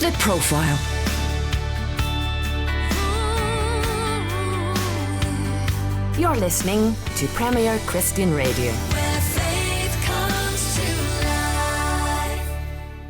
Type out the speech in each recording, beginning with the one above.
The Profile. You're listening to Premier Christian Radio. Where faith comes to life.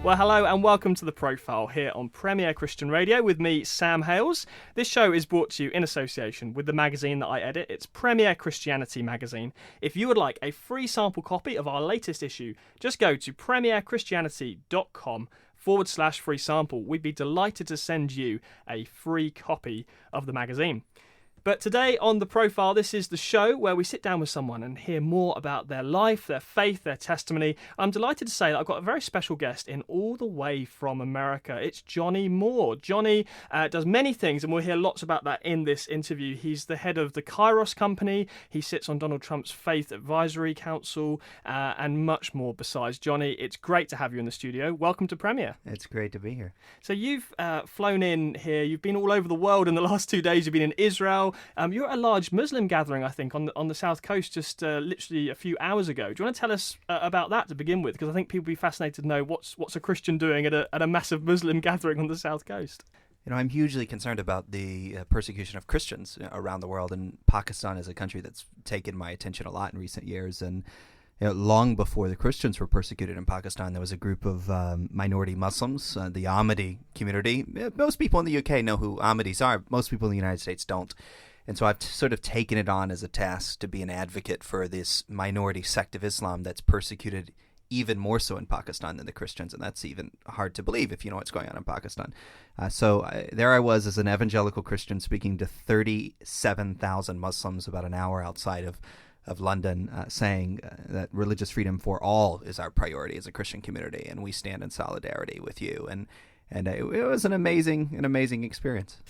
Well, hello and welcome to The Profile here on Premier Christian Radio with me, Sam Hales. This show is brought to you in association with the magazine that I edit. It's Premier Christianity magazine. If you would like a free sample copy of our latest issue, just go to premierchristianity.com/free sample. We'd be delighted to send you a free copy of the magazine. But today on The Profile, this is the show where we sit down with someone and hear more about their life, their faith, their testimony. I'm delighted to say that I've got a very special guest in all the way from America. It's Johnnie Moore. Johnnie does many things, and we'll hear lots about that in this interview. He's the head of the Kairos Company. He sits on Donald Trump's Faith Advisory Council, and much more besides. Johnnie, it's great to have you in the studio. Welcome to Premier. It's great to be here. So you've flown in here. You've been all over the world in the last 2 days. You've been in Israel. You're at a large Muslim gathering, I think, on the south coast just literally a few hours ago. Do you want to tell us about that to begin with? Because I think people would be fascinated to know what's a Christian doing at a massive Muslim gathering on the south coast. You know, I'm hugely concerned about the persecution of Christians around the world, and Pakistan is a country that's taken my attention a lot in recent years. And long before the Christians were persecuted in Pakistan, there was a group of minority Muslims, the Ahmadi community. Most people in the UK know who Ahmadis are. Most people in the United States don't. And so I've sort of taken it on as a task to be an advocate for this minority sect of Islam that's persecuted even more so in Pakistan than the Christians. And that's even hard to believe if you know what's going on in Pakistan. There I was as an evangelical Christian speaking to 37,000 Muslims about an hour outside of London, saying that religious freedom for all is our priority as a Christian community, and we stand in solidarity with you. And it was an amazing experience.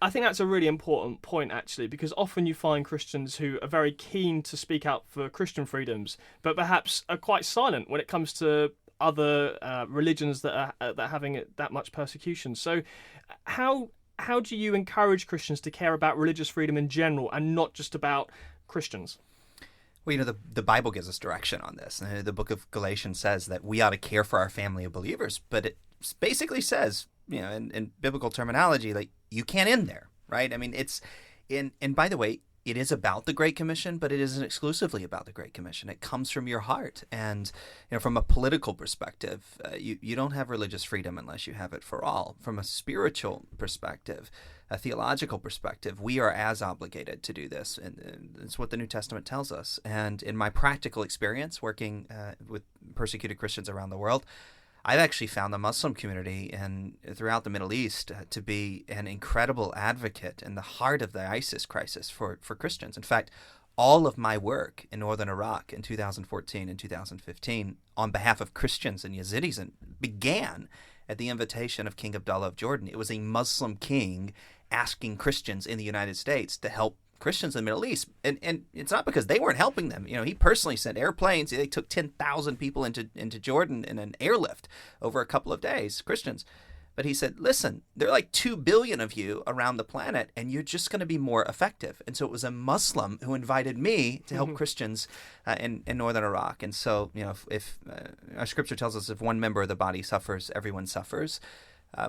I think that's a really important point, actually, because often you find Christians who are very keen to speak out for Christian freedoms, but perhaps are quite silent when it comes to other religions that are having that much persecution. So how do you encourage Christians to care about religious freedom in general and not just about Christians? Well, you know, the Bible gives us direction on this. The book of Galatians says that we ought to care for our family of believers, but it basically says, you know, in biblical terminology, like, you can't end there, right? I mean, and by the way, it is about the Great Commission, but it isn't exclusively about the Great Commission. It comes from your heart. And, you know, from a political perspective, you don't have religious freedom unless you have it for all. From a spiritual perspective, a theological perspective, we are as obligated to do this. And it's what the New Testament tells us. And in my practical experience working with persecuted Christians around the world, I've actually found the Muslim community and throughout the Middle East to be an incredible advocate in the heart of the ISIS crisis for Christians. In fact, all of my work in northern Iraq in 2014 and 2015 on behalf of Christians and Yazidis began at the invitation of King Abdullah of Jordan. It was a Muslim king asking Christians in the United States to help Christians in the Middle East, and it's not because they weren't helping them. You know, he personally sent airplanes. They took 10,000 people into Jordan in an airlift over a couple of days, Christians. But he said, listen, there are like 2 billion of you around the planet, and you're just going to be more effective. And so it was a Muslim who invited me to help Christians in northern Iraq. And so, you know, if our scripture tells us if one member of the body suffers, everyone suffers.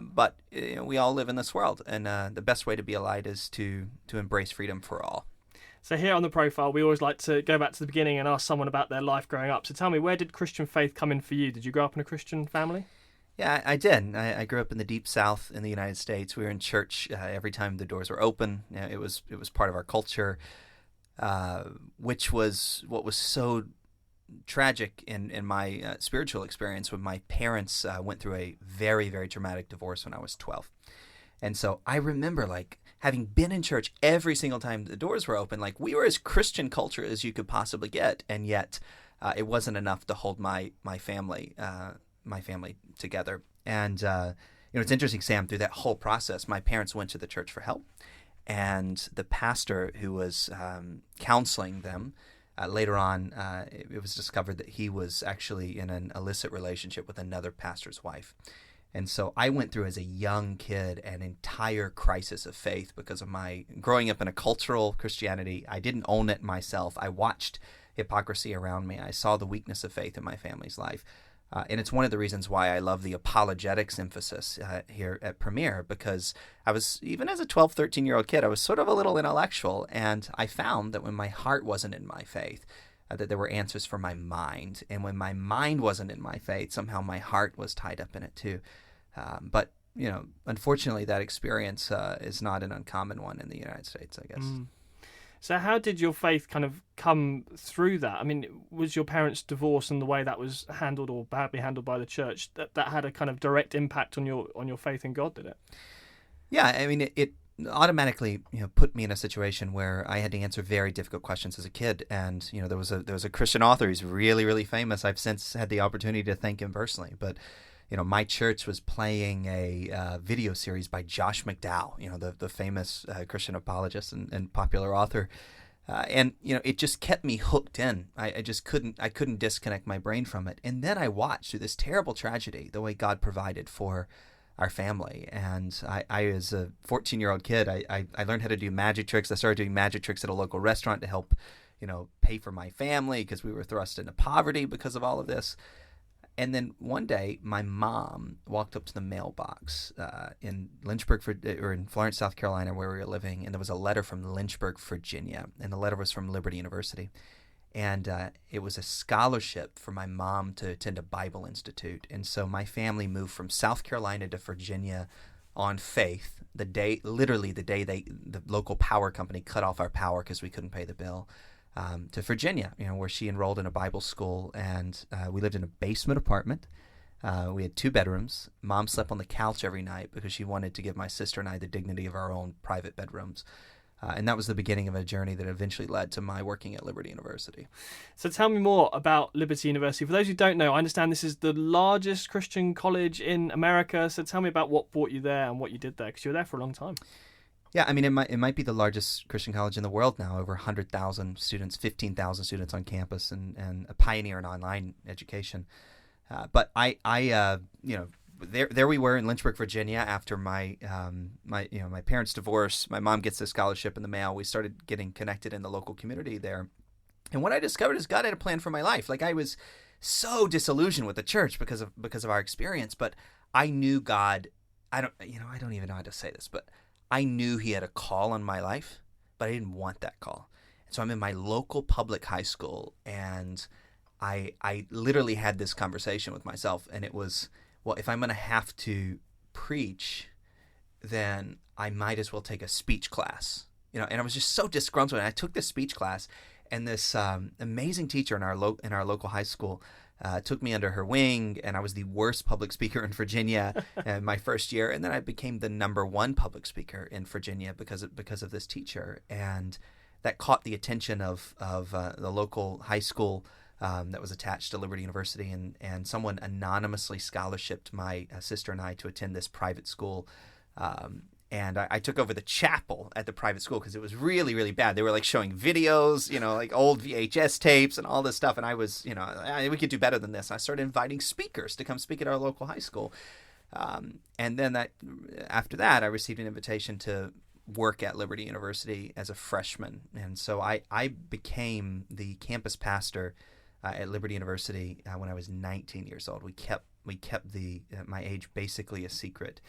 But you know, we all live in this world, and the best way to be allied is to embrace freedom for all. So here on The Profile, we always like to go back to the beginning and ask someone about their life growing up. So tell me, where did Christian faith come in for you? Did you grow up in a Christian family? Yeah, I did. I grew up in the deep South in the United States. We were in church every time the doors were open. You know, it was part of our culture, which was what was so tragic in my spiritual experience when my parents went through a very, very traumatic divorce when I was 12. And so I remember, like, having been in church every single time the doors were open, like, we were as Christian culture as you could possibly get, and yet it wasn't enough to hold my family together. And you know, it's interesting, Sam, through that whole process, my parents went to the church for help, and the pastor who was counseling them, later on, it was discovered that he was actually in an illicit relationship with another pastor's wife. And so I went through as a young kid an entire crisis of faith because of my growing up in a cultural Christianity. I didn't own it myself. I watched hypocrisy around me. I saw the weakness of faith in my family's life. And it's one of the reasons why I love the apologetics emphasis here at Premier, because I was, even as a 12, 13-year-old kid, I was sort of a little intellectual, and I found that when my heart wasn't in my faith, that there were answers for my mind. And when my mind wasn't in my faith, somehow my heart was tied up in it too. But, unfortunately, that experience is not an uncommon one in the United States, I guess. So how did your faith kind of come through that? I mean, was your parents' divorce and the way that was handled or badly handled by the church, that had a kind of direct impact on your faith in God, did it? Yeah, I mean, it automatically put me in a situation where I had to answer very difficult questions as a kid. And there was a Christian author who's really, really famous. I've since had the opportunity to thank him personally, but my church was playing a video series by Josh McDowell, the famous Christian apologist and popular author. And it just kept me hooked in. I just couldn't disconnect my brain from it. And then I watched through this terrible tragedy the way God provided for our family. And I as a 14-year-old kid, I learned how to do magic tricks. I started doing magic tricks at a local restaurant to help, pay for my family, because we were thrust into poverty because of all of this. And then one day, my mom walked up to the mailbox in in Florence, South Carolina, where we were living, and there was a letter from Lynchburg, Virginia, and the letter was from Liberty University, and it was a scholarship for my mom to attend a Bible Institute. And so my family moved from South Carolina to Virginia on faith. Literally the day the local power company cut off our power because we couldn't pay the bill. To Virginia, where she enrolled in a Bible school, and we lived in a basement apartment. We had 2 bedrooms. Mom slept on the couch every night because she wanted to give my sister and I the dignity of our own private bedrooms. And that was the beginning of a journey that eventually led to my working at Liberty University. So tell me more about Liberty University. For those who don't know, I understand this is the largest Christian college in America. So tell me about what brought you there and what you did there, because you were there for a long time. Yeah, I mean, it might be the largest Christian college in the world now, over 100,000 students, 15,000 students on campus, and a pioneer in online education. But there we were in Lynchburg, Virginia, after my parents' divorce. My mom gets a scholarship in the mail. We started getting connected in the local community there. And what I discovered is God had a plan for my life. Like, I was so disillusioned with the church because of our experience, but I knew God. I don't even know how to say this, but I knew He had a call on my life, but I didn't want that call. And so I'm in my local public high school, and I literally had this conversation with myself, and it was, well, if I'm going to have to preach, then I might as well take a speech class. And I was just so disgruntled. And I took this speech class, and this amazing teacher in our local high school took me under her wing, and I was the worst public speaker in Virginia in my first year, and then I became the number 1 public speaker in Virginia because of this teacher, and that caught the attention of the local high school that was attached to Liberty University, and someone anonymously scholarshiped my sister and I to attend this private school. And I took over the chapel at the private school because it was really, really bad. They were like showing videos, like old VHS tapes and all this stuff. And I was, we could do better than this. And I started inviting speakers to come speak at our local high school. And then after that, I received an invitation to work at Liberty University as a freshman. And so I became the campus pastor at Liberty University when I was 19 years old. We kept my age basically a secret,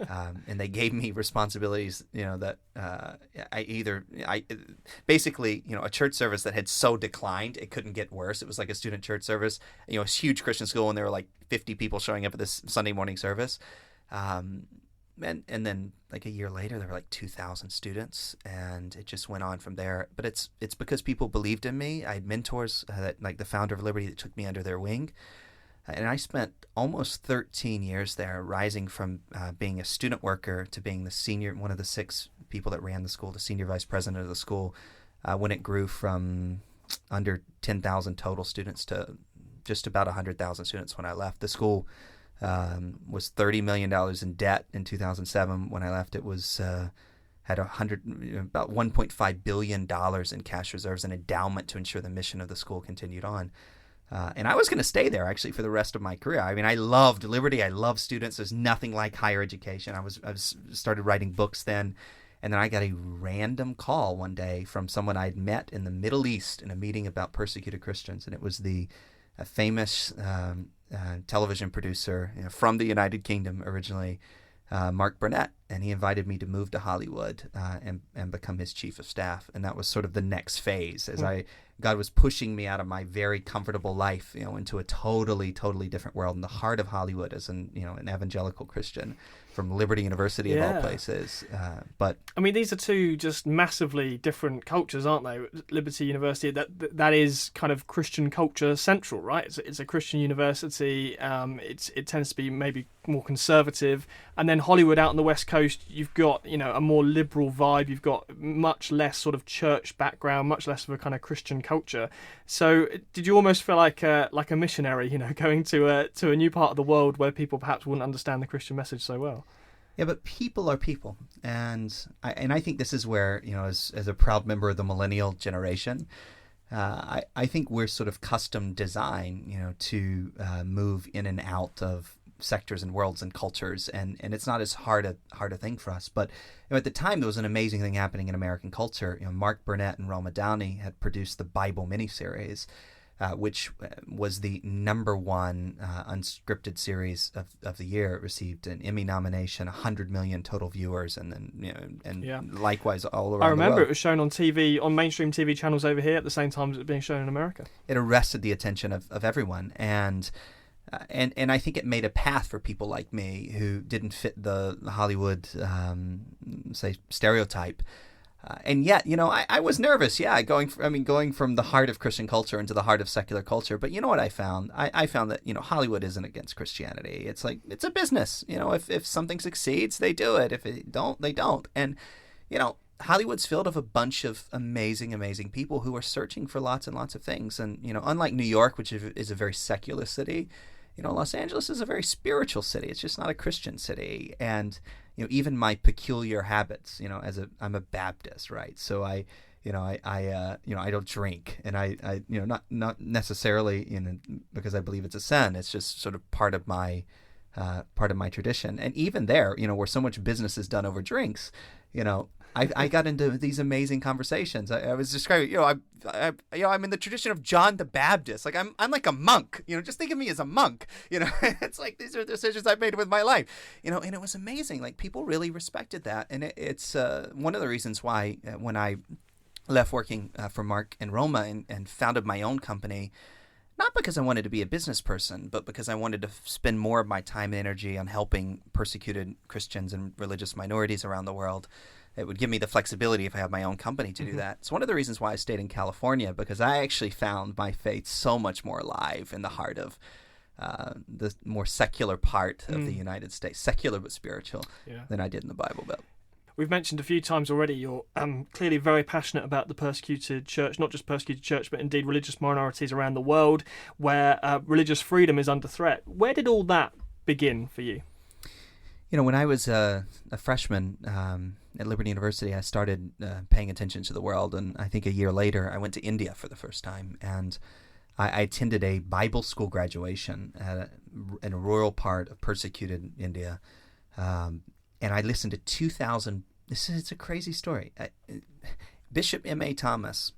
and they gave me responsibilities. That basically a church service that had so declined it couldn't get worse. It was like a student church service, a huge Christian school, and there were like 50 people showing up at this Sunday morning service. And then like a year later, there were like 2,000 students, and it just went on from there. But it's because people believed in me. I had mentors, like the founder of Liberty, that took me under their wing. And I spent almost 13 years there, rising from being a student worker to being one of the 6 people that ran the school, the senior vice president of the school, when it grew from under 10,000 total students to just about 100,000 students when I left. The school was $30 million in debt in 2007. When I left, it was had about $1.5 billion in cash reserves, an endowment to ensure the mission of the school continued on. And I was going to stay there actually for the rest of my career. I mean, I loved Liberty. I love students. There's nothing like higher education. I started writing books then, and then I got a random call one day from someone I'd met in the Middle East in a meeting about persecuted Christians, and it was the famous television producer, from the United Kingdom originally, Mark Burnett, and he invited me to move to Hollywood and become his chief of staff. And that was sort of the next phase as God was pushing me out of my very comfortable life, into a totally different world in the heart of Hollywood as an evangelical Christian from Liberty University of all places. But I mean, these are two just massively different cultures, aren't they? Liberty University, that is kind of Christian culture central, right? It's a Christian university. It tends to be maybe more conservative, and then Hollywood out on the West Coast, you've got a more liberal vibe. You've got much less sort of church background, much less of a kind of Christian culture. So, did you almost feel like a missionary, going to a new part of the world where people perhaps wouldn't understand the Christian message so well? Yeah, but people are people, and I think this is where as a proud member of the millennial generation, I think we're sort of custom designed, to move in and out of sectors and worlds and cultures, and it's not as hard a thing for us. But at the time, there was an amazing thing happening in American culture. Mark Burnett and Roma Downey had produced the Bible miniseries, which was the number one unscripted series of the year. It received an Emmy nomination, 100 million total viewers, and then likewise all around the world. I remember it was shown on TV, on mainstream TV channels over here at the same time as it was being shown in America. It arrested the attention of everyone, and I think it made a path for people like me who didn't fit the Hollywood say stereotype. And yet, I was nervous, going from the heart of Christian culture into the heart of secular culture. But you know what I found? I found that, Hollywood isn't against Christianity. It's like, it's a business. If something succeeds, they do it. If it don't, they don't. And, Hollywood's filled with a bunch of amazing people who are searching for lots and lots of things. And, unlike New York, which is a very secular city, Los Angeles is a very spiritual city. It's just not a Christian city. And, even my peculiar habits, I'm a Baptist, right? So I don't drink, and I not necessarily, because I believe it's a sin. It's just sort of part of my tradition. And even there, where so much business is done over drinks, I got into these amazing conversations. I was describing, I'm in the tradition of John the Baptist. Like I'm like a monk. Just think of me as a monk. It's like these are decisions I've made with my life. And it was amazing. Like people really respected that, and it's one of the reasons why when I left working for Mark and Roma and founded my own company. Not because I wanted to be a business person, but because I wanted to spend more of my time and energy on helping persecuted Christians and religious minorities around the world. It would give me the flexibility if I had my own company to do that. It's one of the reasons why I stayed in California, because I actually found my faith so much more alive in the heart of the more secular part of the United States, secular but spiritual, than I did in the Bible Belt. We've mentioned a few times already you're clearly very passionate about the persecuted church, not just persecuted church, but indeed religious minorities around the world where religious freedom is under threat. Where did all that begin for you? When I was a freshman at Liberty University, I started paying attention to the world. And I think a year later, I went to India for the first time. And I attended a Bible school graduation in a rural part of persecuted India. And I listened to 2,000. It's a crazy story. Bishop M.A. Thomas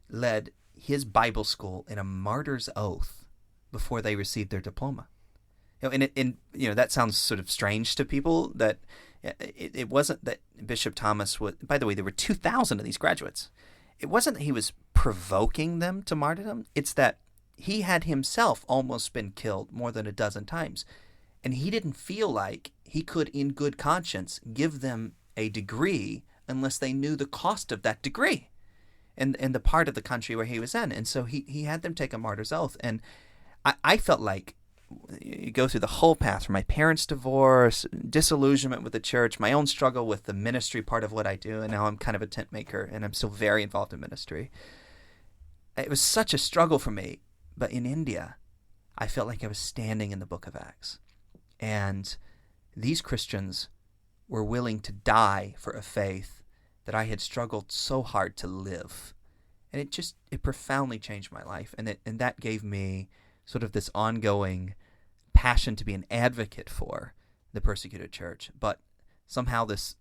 led his Bible school in a martyr's oath before they received their diploma. That sounds sort of strange to people. That it wasn't that Bishop Thomas was. By the way, there were 2,000 of these graduates. It wasn't that he was provoking them to martyrdom. It's that he had himself almost been killed more than a dozen times. And he didn't feel like he could, in good conscience, give them a degree unless they knew the cost of that degree in the part of the country where he was in. And so he had them take a martyr's oath. And I felt like you go through the whole path from my parents' divorce, disillusionment with the church, my own struggle with the ministry part of what I do, and now I'm kind of a tent maker, and I'm still very involved in ministry. It was such a struggle for me. But in India, I felt like I was standing in the book of Acts. And these Christians were willing to die for a faith that I had struggled so hard to live. And it profoundly changed my life. And that gave me sort of this ongoing passion to be an advocate for the persecuted church. But somehow this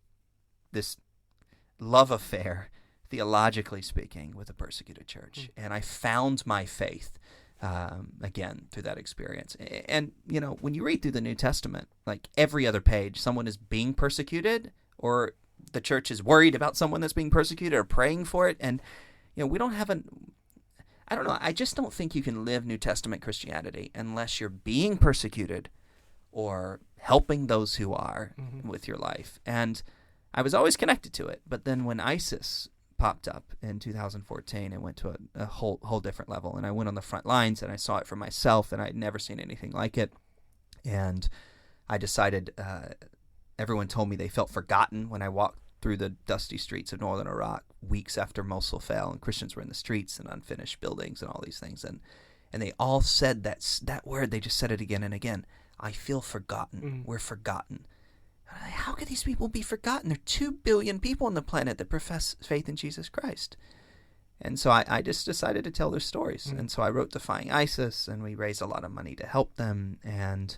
love affair, theologically speaking, with the persecuted church. And I found my faith again through that experience. And, when you read through the New Testament, like every other page, someone is being persecuted, or the church is worried about someone that's being persecuted or praying for it. And, we don't have I don't know, I just don't think you can live New Testament Christianity unless you're being persecuted or helping those who are with your life. And I was always connected to it. But then when ISIS popped up in 2014, it went to a whole different level. And I went on the front lines and I saw it for myself, and I'd never seen anything like it. And I decided, everyone told me they felt forgotten when I walked through the dusty streets of northern Iraq weeks after Mosul fell, and Christians were in the streets and unfinished buildings and all these things. And they all said that word. They just said it again and again. I feel forgotten. We're forgotten. How could these people be forgotten? There are 2 billion people on the planet that profess faith in Jesus Christ. And so I just decided to tell their stories. And so I wrote Defying ISIS, and we raised a lot of money to help them. And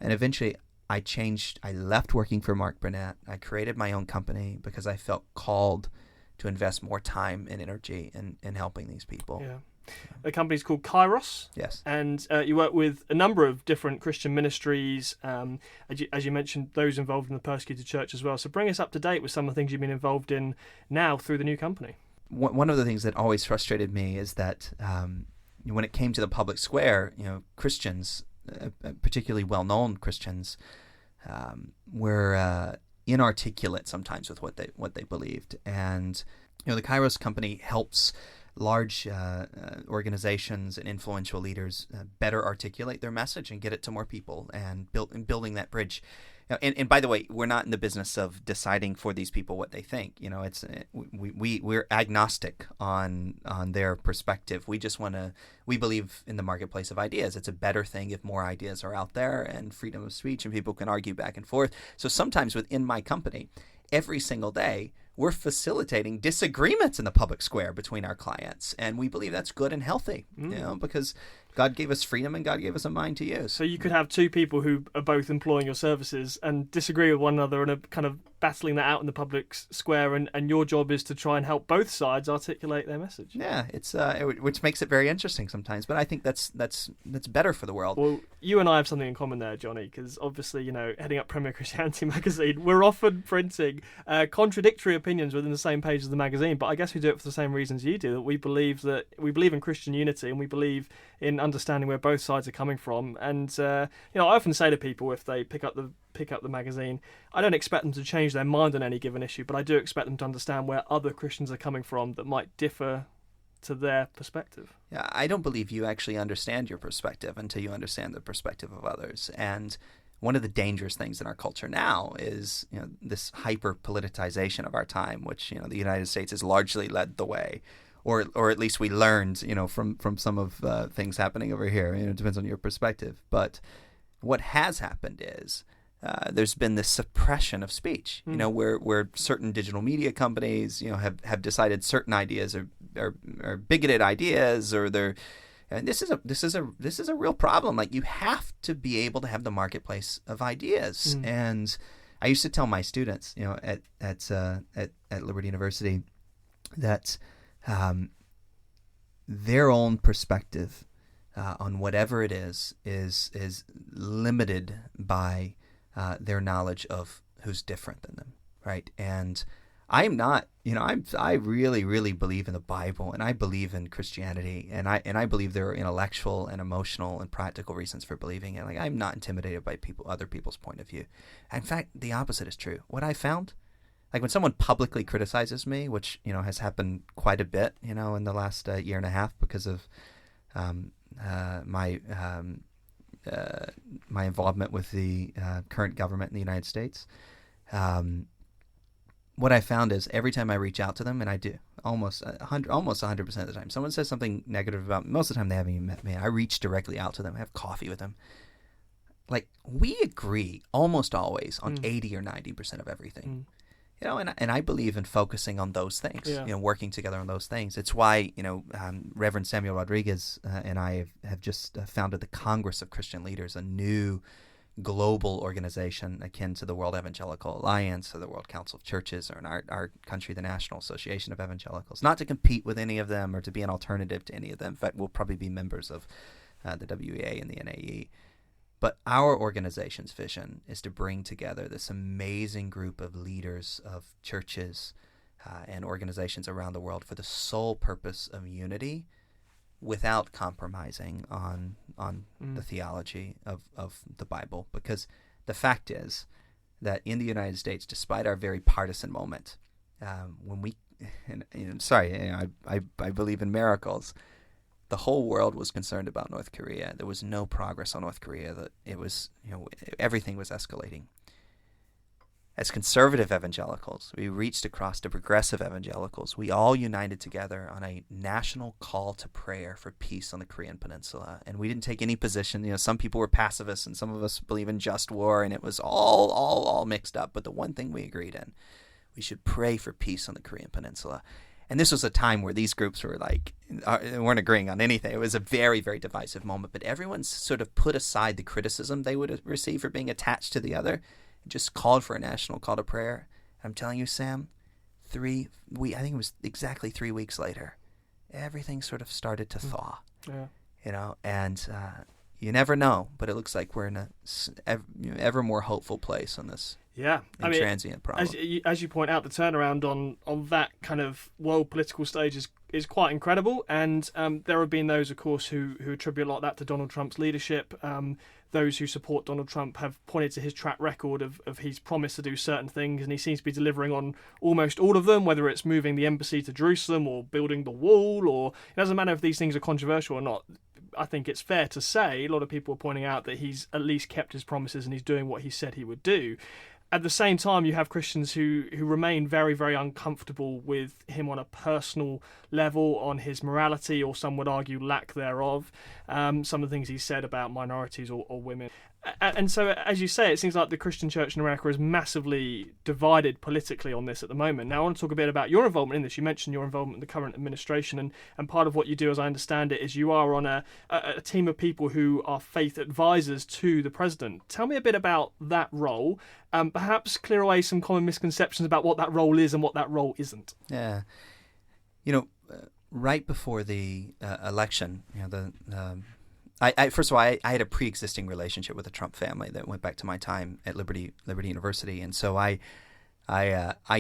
eventually I left working for Mark Burnett. I created my own company because I felt called to invest more time and energy in helping these people. Yeah. The company's called Kairos. Yes. And you work with a number of different Christian ministries, as you mentioned, those involved in the persecuted church as well. So bring us up to date with some of the things you've been involved in now through the new company. One of the things that always frustrated me is that when it came to the public square, Christians, particularly well-known Christians, were inarticulate sometimes with what they believed. And the Kairos company helps large organizations and influential leaders better articulate their message and get it to more people, and building that bridge. And by the way, we're not in the business of deciding for these people what they think. It's we're agnostic on their perspective. We believe in the marketplace of ideas. It's a better thing if more ideas are out there and freedom of speech and people can argue back and forth. So sometimes within my company, every single day, we're facilitating disagreements in the public square between our clients, and we believe that's good and healthy, because God gave us freedom and God gave us a mind to use. So you could have 2 people who are both employing your services and disagree with one another and are kind of battling that out in the public square, and your job is to try and help both sides articulate their message. Yeah, it's which makes it very interesting sometimes, but I think that's better for the world. Well, you and I have something in common there, Johnny, because obviously, heading up Premier Christianity magazine, we're often printing contradictory opinions within the same page of the magazine, but I guess we do it for the same reasons you do, that we believe in Christian unity, and we believe in understanding where both sides are coming from. And I often say to people, if they pick up the magazine, I don't expect them to change their mind on any given issue, but I do expect them to understand where other Christians are coming from that might differ to their perspective. Yeah, I don't believe you actually understand your perspective until you understand the perspective of others. And one of the dangerous things in our culture now is this hyper politicization of our time, which the United States has largely led the way. Or at least we learned, from some of things happening over here. It depends on your perspective. But what has happened is there's been this suppression of speech. Where certain digital media companies, have decided certain ideas are bigoted ideas, or they're. And this is a real problem. Like, you have to be able to have the marketplace of ideas. And I used to tell my students, at Liberty University, that their own perspective on whatever it is limited by their knowledge of who's different than them, right? And I'm not, I really, really believe in the Bible, and I believe in Christianity, and I believe there are intellectual and emotional and practical reasons for believing it. Like, I'm not intimidated by other people's point of view. In fact, the opposite is true. What I found, like, when someone publicly criticizes me, which has happened quite a bit, in the last year and a half because of my involvement with the current government in the United States. What I found is every time I reach out to them, and I do almost 100% of the time, someone says something negative about me. Most of the time they haven't even met me. I reach directly out to them, have coffee with them. Like, we agree almost always on 80 or 90% of everything. And I believe in focusing on those things, working together on those things. It's why, Reverend Samuel Rodriguez and I have just founded the Congress of Christian Leaders, a new global organization akin to the World Evangelical Alliance or the World Council of Churches, or in our country, the National Association of Evangelicals. Not to compete with any of them or to be an alternative to any of them. In fact, we'll probably be members of the WEA and the NAE. But our organization's vision is to bring together this amazing group of leaders of churches and organizations around the world for the sole purpose of unity, without compromising on the theology of the Bible. Because the fact is that in the United States, despite our very partisan moment, when we, I believe in miracles, the whole world was concerned about North Korea. There was no progress on North Korea. It was, everything was escalating. As conservative evangelicals, we reached across to progressive evangelicals. We all united together on a national call to prayer for peace on the Korean Peninsula. And we didn't take any position. Some people were pacifists and some of us believe in just war, and it was all mixed up. But the one thing we agreed in, we should pray for peace on the Korean Peninsula. And this was a time where these groups were weren't agreeing on anything. It was a very, very divisive moment. But everyone sort of put aside the criticism they would receive for being attached to the other. Just called for a national call to prayer. I'm telling you, Sam, I think it was exactly 3 weeks later, everything sort of started to thaw. Yeah. And you never know, but it looks like we're in a ever more hopeful place on this. Yeah, transient problem. As you point out, the turnaround on that kind of world political stage is quite incredible, and there have been those, of course, who attribute a lot of that to Donald Trump's leadership. Those who support Donald Trump have pointed to his track record of his promise to do certain things, and he seems to be delivering on almost all of them, whether it's moving the embassy to Jerusalem or building the wall, or it doesn't matter if these things are controversial or not. I think it's fair to say, a lot of people are pointing out that he's at least kept his promises and he's doing what he said he would do. At the same time, you have Christians who remain very, very uncomfortable with him on a personal level, on his morality, or some would argue lack thereof, some of the things he said about minorities or women. And so, as you say, it seems like the Christian church in America is massively divided politically on this at the moment. Now, I want to talk a bit about your involvement in this. You mentioned your involvement in the current administration, and part of what you do, as I understand it, is you are on a team of people who are faith advisors to the president. Tell me a bit about that role, perhaps clear away some common misconceptions about what that role is and what that role isn't. Yeah. Right before the election, first of all, I had a pre-existing relationship with the Trump family that went back to my time at Liberty University, and so I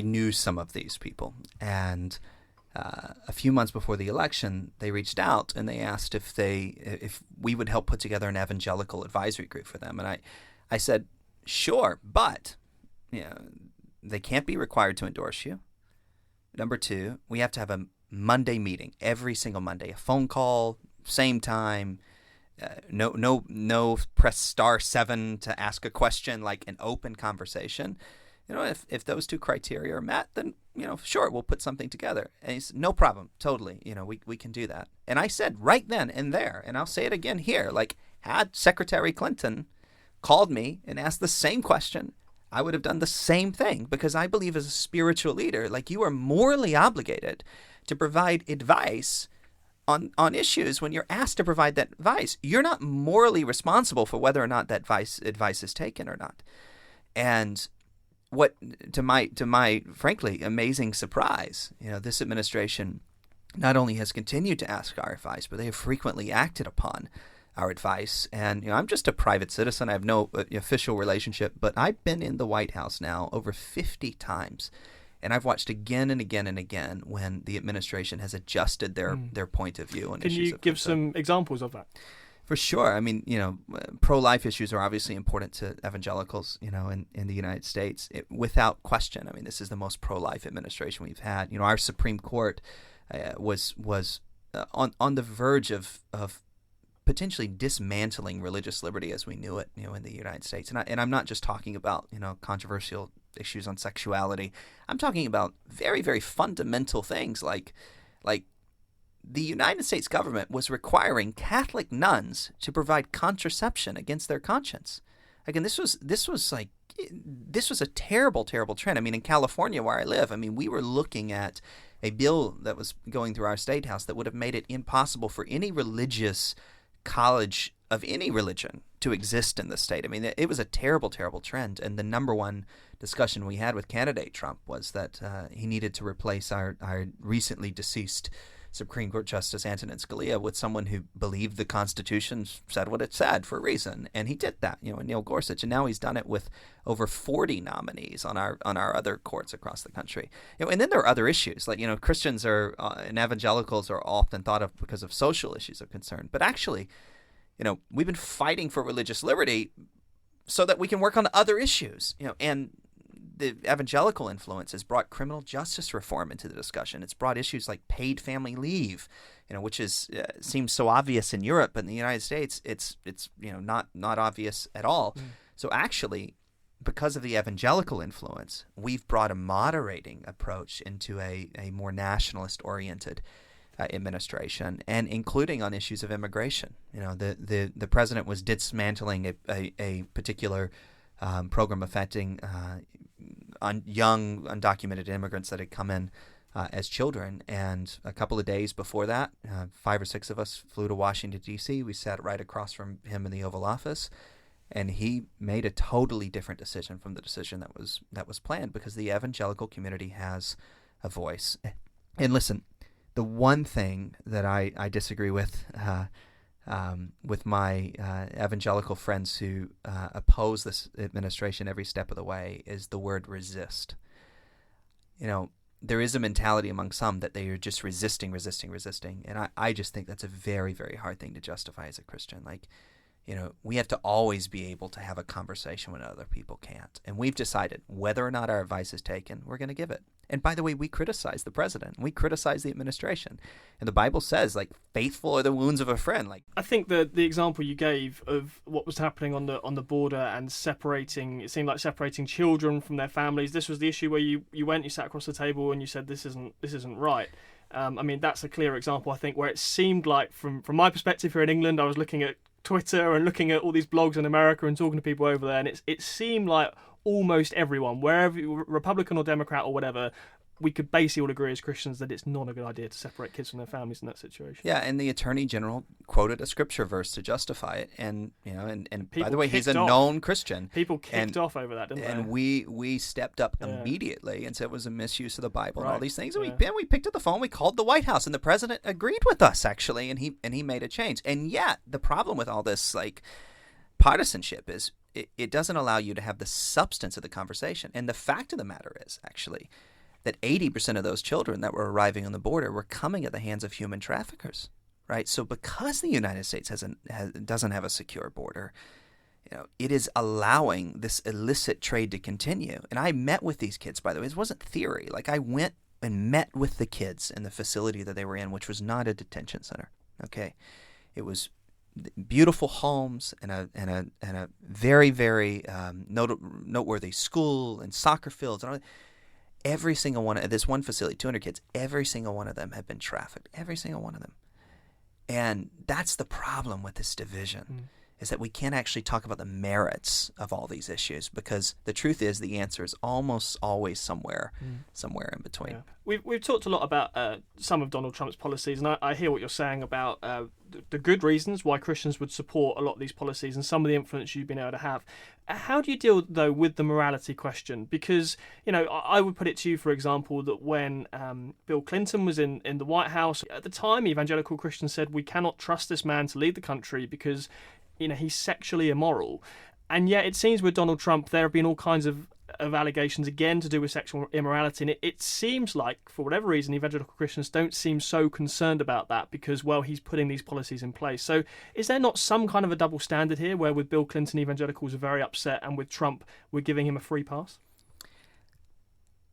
knew some of these people. And a few months before the election, they reached out and they asked if we would help put together an evangelical advisory group for them. And I said, sure, but they can't be required to endorse you. Number two, we have to have a Monday meeting every single Monday, a phone call, same time. No press *7 to ask a question, like an open conversation. If those two criteria are met, then sure, we'll put something together. And he said, no problem, totally. We can do that. And I said right then and there, and I'll say it again here, had Secretary Clinton called me and asked the same question, I would have done the same thing, because I believe as a spiritual leader, you are morally obligated to provide advice on issues. When you're asked to provide that advice, you're not morally responsible for whether or not that advice is taken or not. And what, to my frankly amazing surprise, this administration not only has continued to ask our advice, but they have frequently acted upon our advice. And I'm just a private citizen. I have no official relationship, but I've been in the White House now over 50 times. And I've watched again and again and again when the administration has adjusted their point of view on issues. Can you give some examples of that? For sure. I mean, pro-life issues are obviously important to evangelicals, in the United States, without question. I mean, this is the most pro-life administration we've had. Our Supreme Court was on the verge of potentially dismantling religious liberty as we knew it, in the United States. And I'm not just talking about, controversial issues on sexuality. I'm talking about very, very fundamental things like the United States government was requiring Catholic nuns to provide contraception against their conscience. Again, this was a terrible, terrible trend. I mean, in California, where I live, we were looking at a bill that was going through our state house that would have made it impossible for any religious college of any religion to exist in the state. I mean, it was a terrible, terrible trend. And the number one discussion we had with candidate Trump was that he needed to replace our recently deceased Supreme Court Justice Antonin Scalia with someone who believed the Constitution said what it said for a reason, and he did that. Neil Gorsuch, and now he's done it with over 40 nominees on our other courts across the country. And then there are other issues, like Christians are and evangelicals are often thought of because of social issues of concern, but actually, we've been fighting for religious liberty so that we can work on other issues. And the evangelical influence has brought criminal justice reform into the discussion. It's brought issues like paid family leave, which seems so obvious in Europe, but in the United States, it's not obvious at all. So actually, because of the evangelical influence, we've brought a moderating approach into a more nationalist-oriented administration, and including on issues of immigration. The president was dismantling a particular program affecting young undocumented immigrants that had come in as children. And a couple of days before that, 5 or 6 of us flew to Washington, D.C. We sat right across from him in the Oval Office, and he made a totally different decision from the decision that was planned, because the evangelical community has a voice. And listen, the one thing that I disagree with my evangelical friends who oppose this administration every step of the way is the word resist. There is a mentality among some that they are just resisting. And I just think that's a very, very hard thing to justify as a Christian. We have to always be able to have a conversation when other people can't. And we've decided whether or not our advice is taken, we're going to give it. And by the way, we criticize the president. We criticize the administration. And the Bible says, faithful are the wounds of a friend. I think the example you gave of what was happening on the border and it seemed like separating children from their families. This was the issue where you sat across the table and you said, this isn't right. That's a clear example, I think, where it seemed like, from my perspective here in England, I was looking at Twitter and looking at all these blogs in America and talking to people over there, and it seemed like almost everyone, wherever, Republican or Democrat or whatever, we could basically all agree as Christians that it's not a good idea to separate kids from their families in that situation. Yeah, and the Attorney General quoted a scripture verse to justify it, and by the way, he's a known Christian. People kicked off over that, didn't they? And we stepped up immediately and said it was a misuse of the Bible and all these things. And we picked up the phone, we called the White House, and the president agreed with us actually, and he made a change. And yet the problem with all this partisanship is it doesn't allow you to have the substance of the conversation. And the fact of the matter is actually that 80% of those children that were arriving on the border were coming at the hands of human traffickers, right? So because the United States doesn't have a secure border, it is allowing this illicit trade to continue. And I met with these kids, by the way. It wasn't theory. I went and met with the kids in the facility that they were in, which was not a detention center, okay? It was beautiful homes and a very, very noteworthy school and soccer fields and all that. Every single one of this one facility, 200 kids, every single one of them have been trafficked. Every single one of them. And that's the problem with this division, is that we can't actually talk about the merits of all these issues, because the truth is the answer is almost always somewhere in between. Yeah. We've talked a lot about some of Donald Trump's policies, and I hear what you're saying about the good reasons why Christians would support a lot of these policies and some of the influence you've been able to have. How do you deal, though, with the morality question? Because, I would put it to you, for example, that when Bill Clinton was in the White House, at the time, evangelical Christians said, we cannot trust this man to lead the country because, he's sexually immoral. And yet it seems with Donald Trump, there have been all kinds of allegations again to do with sexual immorality, and it seems like, for whatever reason, evangelical Christians don't seem so concerned about that because, he's putting these policies in place. So is there not some kind of a double standard here, where with Bill Clinton, evangelicals are very upset, and with Trump, we're giving him a free pass?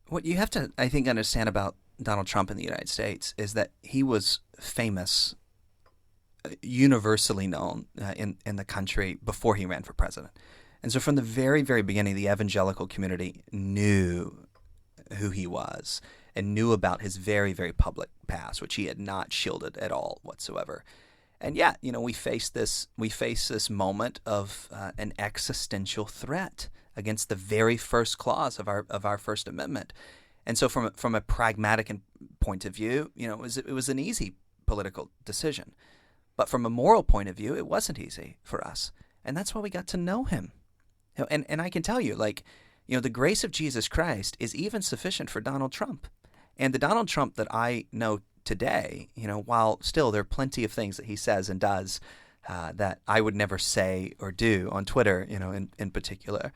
What you have to, I think, understand about Donald Trump in the United States is that he was famous, universally known in the country before he ran for president. And so from the very, very beginning, the evangelical community knew who he was and knew about his very, very public past, which he had not shielded at all whatsoever. And yet, we face this moment of an existential threat against the very first clause of our First Amendment. And so from a pragmatic point of view, it was an easy political decision. But from a moral point of view, it wasn't easy for us. And that's why we got to know him. And I can tell you, the grace of Jesus Christ is even sufficient for Donald Trump. And the Donald Trump that I know today, while still there are plenty of things that he says and does that I would never say or do on Twitter, in particular.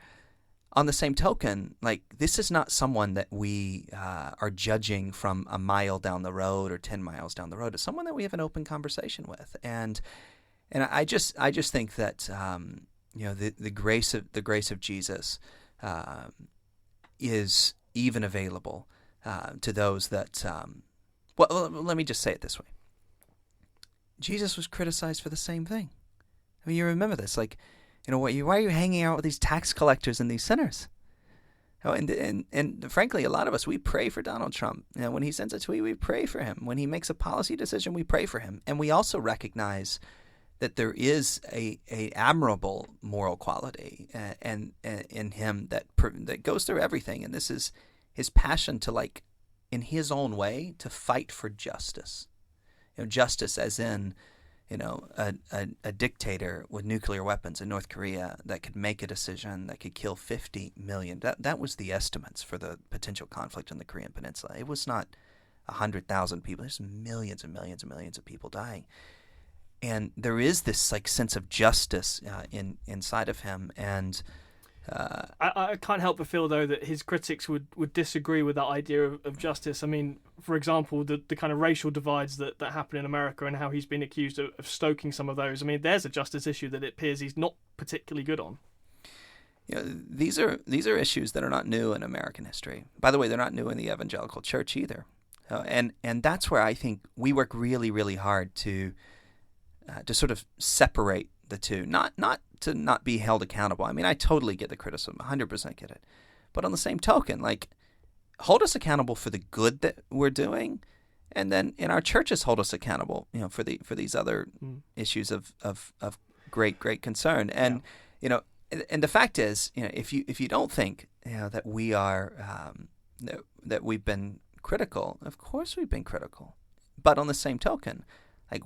On the same token, this is not someone that we are judging from a mile down the road or 10 miles down the road. It's someone that we have an open conversation with. And I just think that the grace of Jesus is even available to those that. Well, let me just say it this way. Jesus was criticized for the same thing. I mean, you remember this, why are you hanging out with these tax collectors and these sinners? And frankly, a lot of us, we pray for Donald Trump. When he sends a tweet, we pray for him. When he makes a policy decision, we pray for him. And we also recognize that there is a admirable moral quality and in him that goes through everything. And this is his passion to, in his own way, to fight for justice. Justice as in, a dictator with nuclear weapons in North Korea that could make a decision that could kill 50 million. That was the estimates for the potential conflict in the Korean Peninsula. It was not 100,000 people. There's millions and millions and millions of people dying. And there is this sense of justice inside of him. And I can't help but feel, though, that his critics would disagree with that idea of justice. I mean, for example, the kind of racial divides that happen in America and how he's been accused of stoking some of those. I mean, there's a justice issue that it appears he's not particularly good on. These are issues that are not new in American history. By the way, they're not new in the evangelical church either. And that's where I think we work really, really hard to sort of separate the two, not to not be held accountable. I mean, I totally get the criticism, 100% get it. But on the same token, hold us accountable for the good that we're doing, and then in our churches hold us accountable, for these other issues of great concern. And and the fact is, if you don't think that we are that we've been critical, of course we've been critical. But on the same token,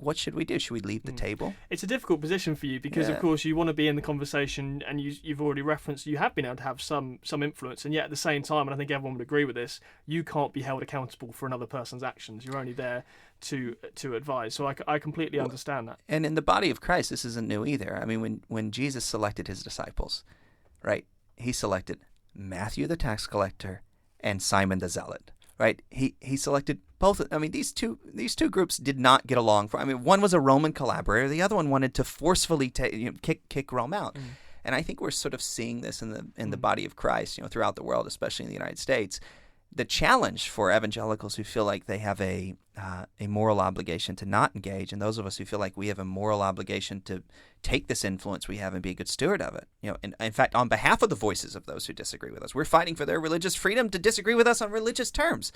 what should we do? Should we leave the table? It's a difficult position for you because, of course, you want to be in the conversation, and you've already referenced you have been able to have some influence, and yet at the same time, and I think everyone would agree with this, you can't be held accountable for another person's actions. You're only there to advise. So I completely understand that. And in the body of Christ, this isn't new either. I mean, when Jesus selected his disciples, right, he selected Matthew the tax collector and Simon the zealot. Right, he selected both. I mean, these two groups did not get along. One was a Roman collaborator. The other one wanted to forcefully kick Rome out. And I think we're sort of seeing this in the body of Christ, throughout the world, especially in the United States. The challenge for evangelicals who feel like they have a moral obligation to not engage, and those of us who feel like we have a moral obligation to take this influence we have and be a good steward of it. And in fact, on behalf of the voices of those who disagree with us, we're fighting for their religious freedom to disagree with us on religious terms.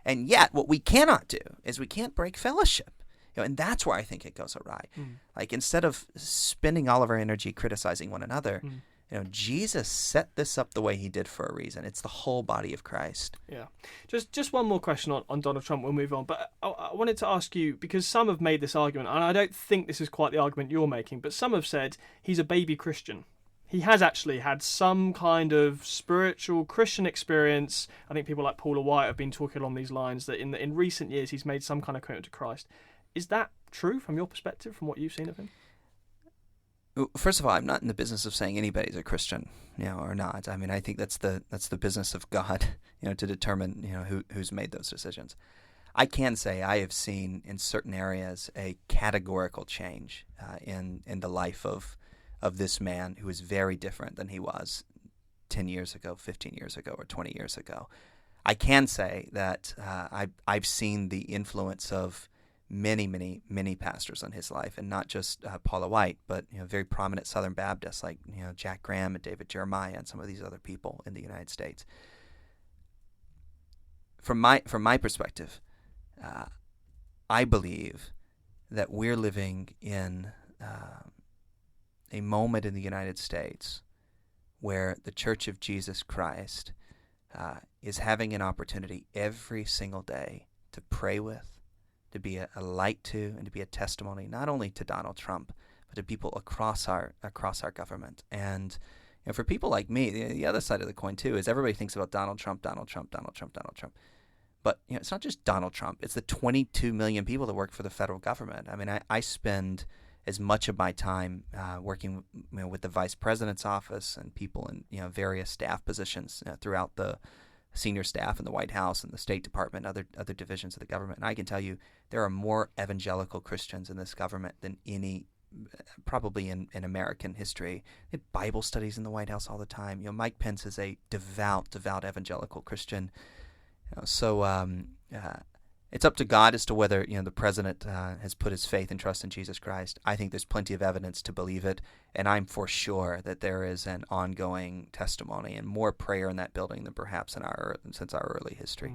And yet, what we cannot do is we can't break fellowship. And that's where I think it goes awry. Instead of spending all of our energy criticizing one another, Jesus set this up the way he did for a reason. It's the whole body of Christ. Yeah. Just one more question on Donald Trump. We'll move on. But I wanted to ask you, because some have made this argument, and I don't think this is quite the argument you're making, but some have said he's a baby Christian. He has actually had some kind of spiritual Christian experience. I think people like Paula White have been talking along these lines, that in recent years he's made some kind of commitment to Christ. Is that true from your perspective, from what you've seen of him? First of all, I'm not in the business of saying anybody's a Christian, or not. I mean, I think that's the business of God, to determine, who's made those decisions. I can say I have seen in certain areas a categorical change in the life of this man who is very different than he was 10 years ago, 15 years ago, or 20 years ago. I can say that I've seen the influence of many pastors on his life, and not just Paula White, but very prominent Southern Baptists like Jack Graham and David Jeremiah and some of these other people in the United States. From my perspective, I believe that we're living in a moment in the United States where the Church of Jesus Christ is having an opportunity every single day to pray with, to be a light to, and to be a testimony not only to Donald Trump, to people across our government. And for people like me, the other side of the coin too is everybody thinks about Donald Trump. But it's not just Donald Trump. It's the 22 million people that work for the federal government. I mean, I spend as much of my time working with the vice president's office and people in various staff positions throughout the senior staff in the White House and the State Department, other divisions of the government. And I can tell you there are more evangelical Christians in this government than any probably in American history. They have Bible studies in the White House all the time. Mike Pence is a devout evangelical Christian. It's up to God as to whether the president has put his faith and trust in Jesus Christ. I think there's plenty of evidence to believe it, and I'm for sure that there is an ongoing testimony and more prayer in that building than perhaps since our early history.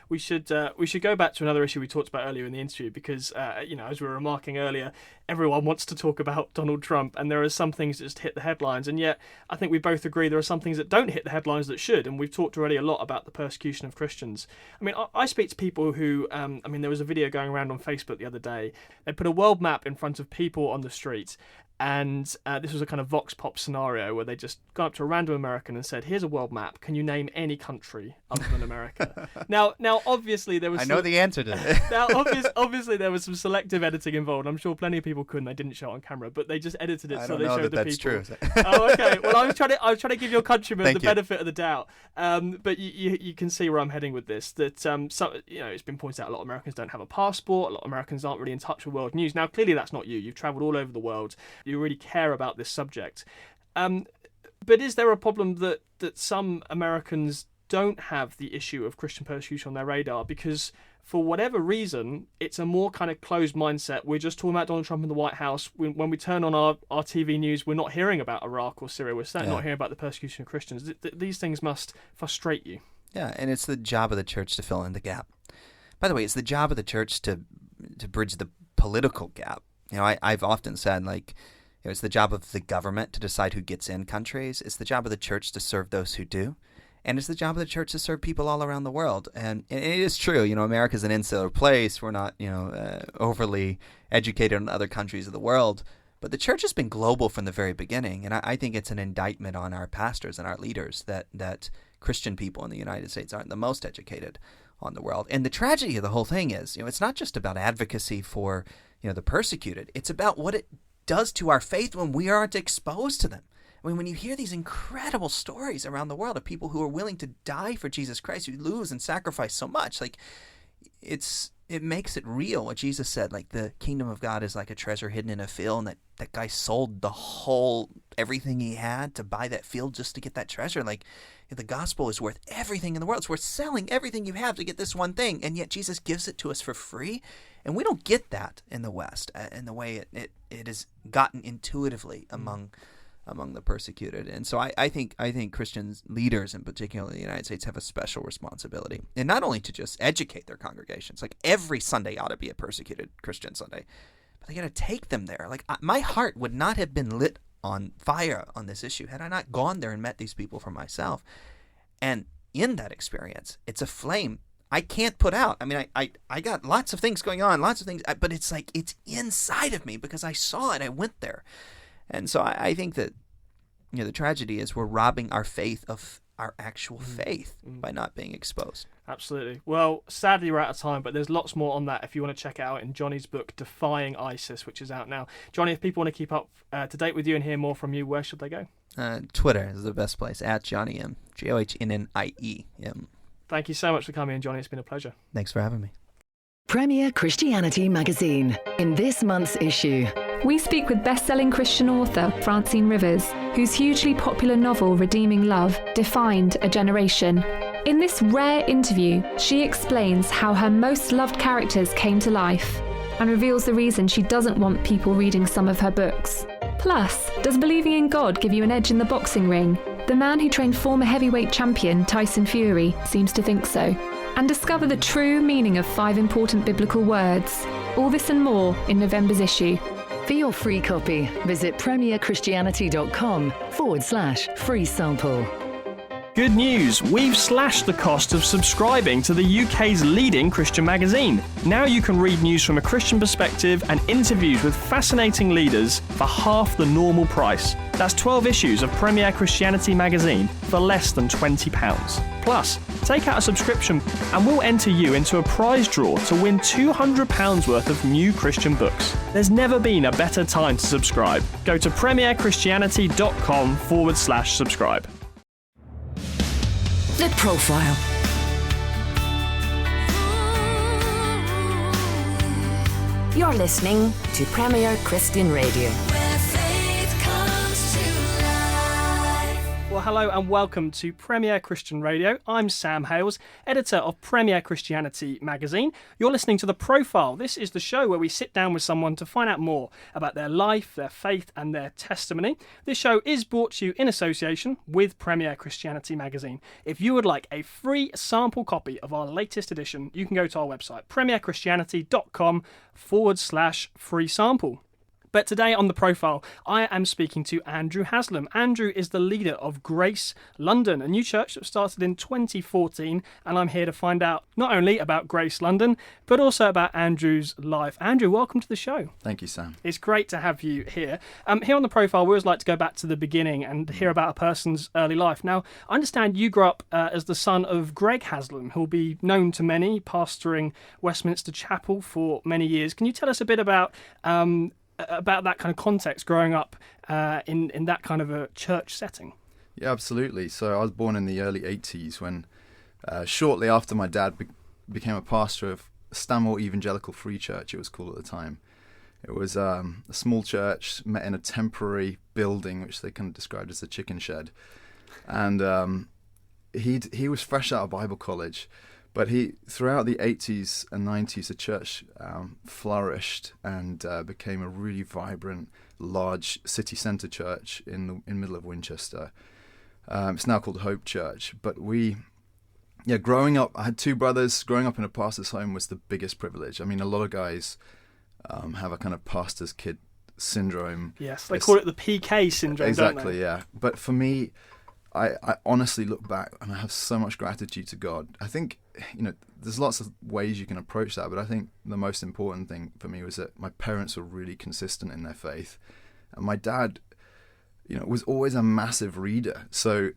We should go back to another issue we talked about earlier in the interview because as we were remarking earlier, everyone wants to talk about Donald Trump, and there are some things that just hit the headlines, and yet I think we both agree there are some things that don't hit the headlines that should. And we've talked already a lot about the persecution of Christians. I mean, I speak to people who there was a video going around on Facebook the other day. They put a world map in front of people on the street. And this was a kind of vox pop scenario where they just got up to a random American and said, "Here's a world map. Can you name any country other than America?" Now, obviously there was. I know the answer to this. Now, obviously there was some selective editing involved. I'm sure plenty of people couldn't. They didn't show it on camera, but they just edited it so they showed the people. True. Oh, okay. Well, I was trying to give your countrymen the benefit of the doubt. But you can see where I'm heading with this. That it's been pointed out a lot of Americans don't have a passport. A lot of Americans aren't really in touch with world news. Now, clearly that's not you. You've travelled all over the world. You really care about this subject. But is there a problem that some Americans don't have the issue of Christian persecution on their radar because for whatever reason it's a more kind of closed mindset? We're just talking about Donald Trump in the White House. When we turn on our TV news, we're not hearing about Iraq or Syria. We're certainly not hearing about the persecution of Christians. These things must frustrate you. Yeah, and it's the job of the church to fill in the gap. By the way, it's the job of the church to bridge the political gap. I've often said, it's the job of the government to decide who gets in countries. It's the job of the church to serve those who do. And it's the job of the church to serve people all around the world. And it is true, America's an insular place. We're not, overly educated in other countries of the world. But the church has been global from the very beginning. And I think it's an indictment on our pastors and our leaders that Christian people in the United States aren't the most educated on the world. And the tragedy of the whole thing is, it's not just about advocacy for, the persecuted. It's about what it does to our faith when we aren't exposed to them. I mean, when you hear these incredible stories around the world of people who are willing to die for Jesus Christ, who lose and sacrifice so much, it makes it real. What Jesus said, the kingdom of God is like a treasure hidden in a field, and that guy sold everything he had to buy that field just to get that treasure. The gospel is worth everything in the world. It's worth selling everything you have to get this one thing, and yet Jesus gives it to us for free. And we don't get that in the West in the way it is gotten intuitively among the persecuted. And so I think Christian leaders, in particular in the United States, have a special responsibility. And not only to just educate their congregations, every Sunday ought to be a persecuted Christian Sunday, but they got to take them there. My heart would not have been lit on fire on this issue had I not gone there and met these people for myself. And in that experience, it's a flame I can't put out. I mean, I got lots of things going on, but it's it's inside of me because I saw it. I went there. And so I think that, the tragedy is we're robbing our faith of our actual faith by not being exposed. Absolutely. Well, sadly, we're out of time, but there's lots more on that if you want to check it out in Johnny's book, Defying ISIS, which is out now. Johnny, if people want to keep up to date with you and hear more from you, where should they go? Twitter is the best place, @JohnnyM, JohnnieM. Thank you so much for coming in, Johnny. It's been a pleasure. Thanks for having me. Premier Christianity Magazine. In this month's issue, we speak with best-selling Christian author Francine Rivers, whose hugely popular novel Redeeming Love defined a generation. In this rare interview, she explains how her most loved characters came to life and reveals the reason she doesn't want people reading some of her books. Plus, does believing in God give you an edge in the boxing ring? The man who trained former heavyweight champion Tyson Fury seems to think so. And discover the true meaning of 5 important biblical words. All this and more in November's issue. for your free copy, visit premierchristianity.com/free sample. Good news! We've slashed the cost of subscribing to the UK's leading Christian magazine. Now you can read news from a Christian perspective and interviews with fascinating leaders for half the normal price. That's 12 issues of Premier Christianity magazine for less than £20. Plus, take out a subscription and we'll enter you into a prize draw to win £200 worth of new Christian books. There's never been a better time to subscribe. Go to premierchristianity.com/subscribe. The Profile. You're listening to Premier Christian Radio. Where faith comes to life. Well, hello and welcome to Premier Christian Radio. I'm Sam Hales, editor of Premier Christianity magazine. You're listening to The Profile. This is the show where we sit down with someone to find out more about their life, their faith and their testimony. This show is brought to you in association with Premier Christianity magazine. If you would like a free sample copy of our latest edition, you can go to our website, premierchristianity.com/free sample. But today on The Profile, I am speaking to Andrew Haslam. Andrew is the leader of Grace London, a new church that started in 2014, and I'm here to find out not only about Grace London, but also about Andrew's life. Andrew, welcome to the show. Thank you, Sam. It's great to have you here. Here on The Profile, we always like to go back to the beginning and hear about a person's early life. Now, I understand you grew up as the son of Greg Haslam, who'll be known to many, pastoring Westminster Chapel for many years. Can you tell us a bit about that kind of context growing up in that kind of a church setting? Yeah, absolutely. So I was born in the early 80s when shortly after my dad became a pastor of Stanmore Evangelical Free Church, it was called at the time. It was a small church met in a temporary building, which they kind of described as a chicken shed. And he was fresh out of Bible college. But throughout the 80s and 90s, the church flourished and became a really vibrant, large city centre church in the middle of Winchester. It's now called Hope Church. But growing up, I had two brothers. Growing up in a pastor's home was the biggest privilege. I mean, a lot of guys have a kind of pastor's kid syndrome. Yes, they call it the PK syndrome, exactly, don't they? Yeah. But for me, I honestly look back and I have so much gratitude to God. I think, there's lots of ways you can approach that, but I think the most important thing for me was that my parents were really consistent in their faith. And my dad, was always a massive reader. So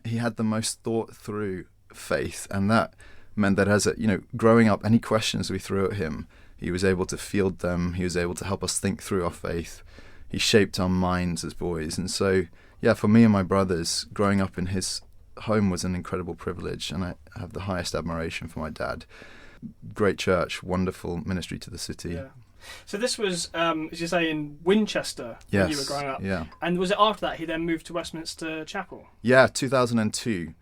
he had the most thought through faith. And that meant that growing up, any questions we threw at him, he was able to field them. He was able to help us think through our faith. He shaped our minds as boys. And so, for me and my brothers, growing up in his home was an incredible privilege, and I have the highest admiration for my dad. Great church, wonderful ministry to the city. Yeah. So this was, as you say, in Winchester when you were growing up. Yeah. And was it after that he then moved to Westminster Chapel? Yeah, 2002.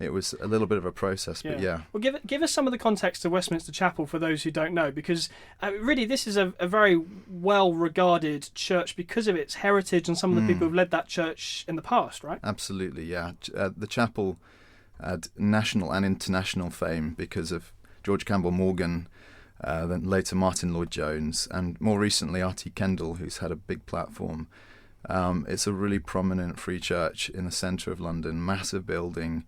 It was a little bit of a process, but yeah. Well, give us some of the context of Westminster Chapel for those who don't know, because really this is a very well-regarded church because of its heritage and some of the people who've led that church in the past, right? Absolutely, yeah. The chapel had national and international fame because of George Campbell Morgan, then later Martyn Lloyd-Jones, and more recently R.T. Kendall, who's had a big platform. It's a really prominent free church in the centre of London, massive building.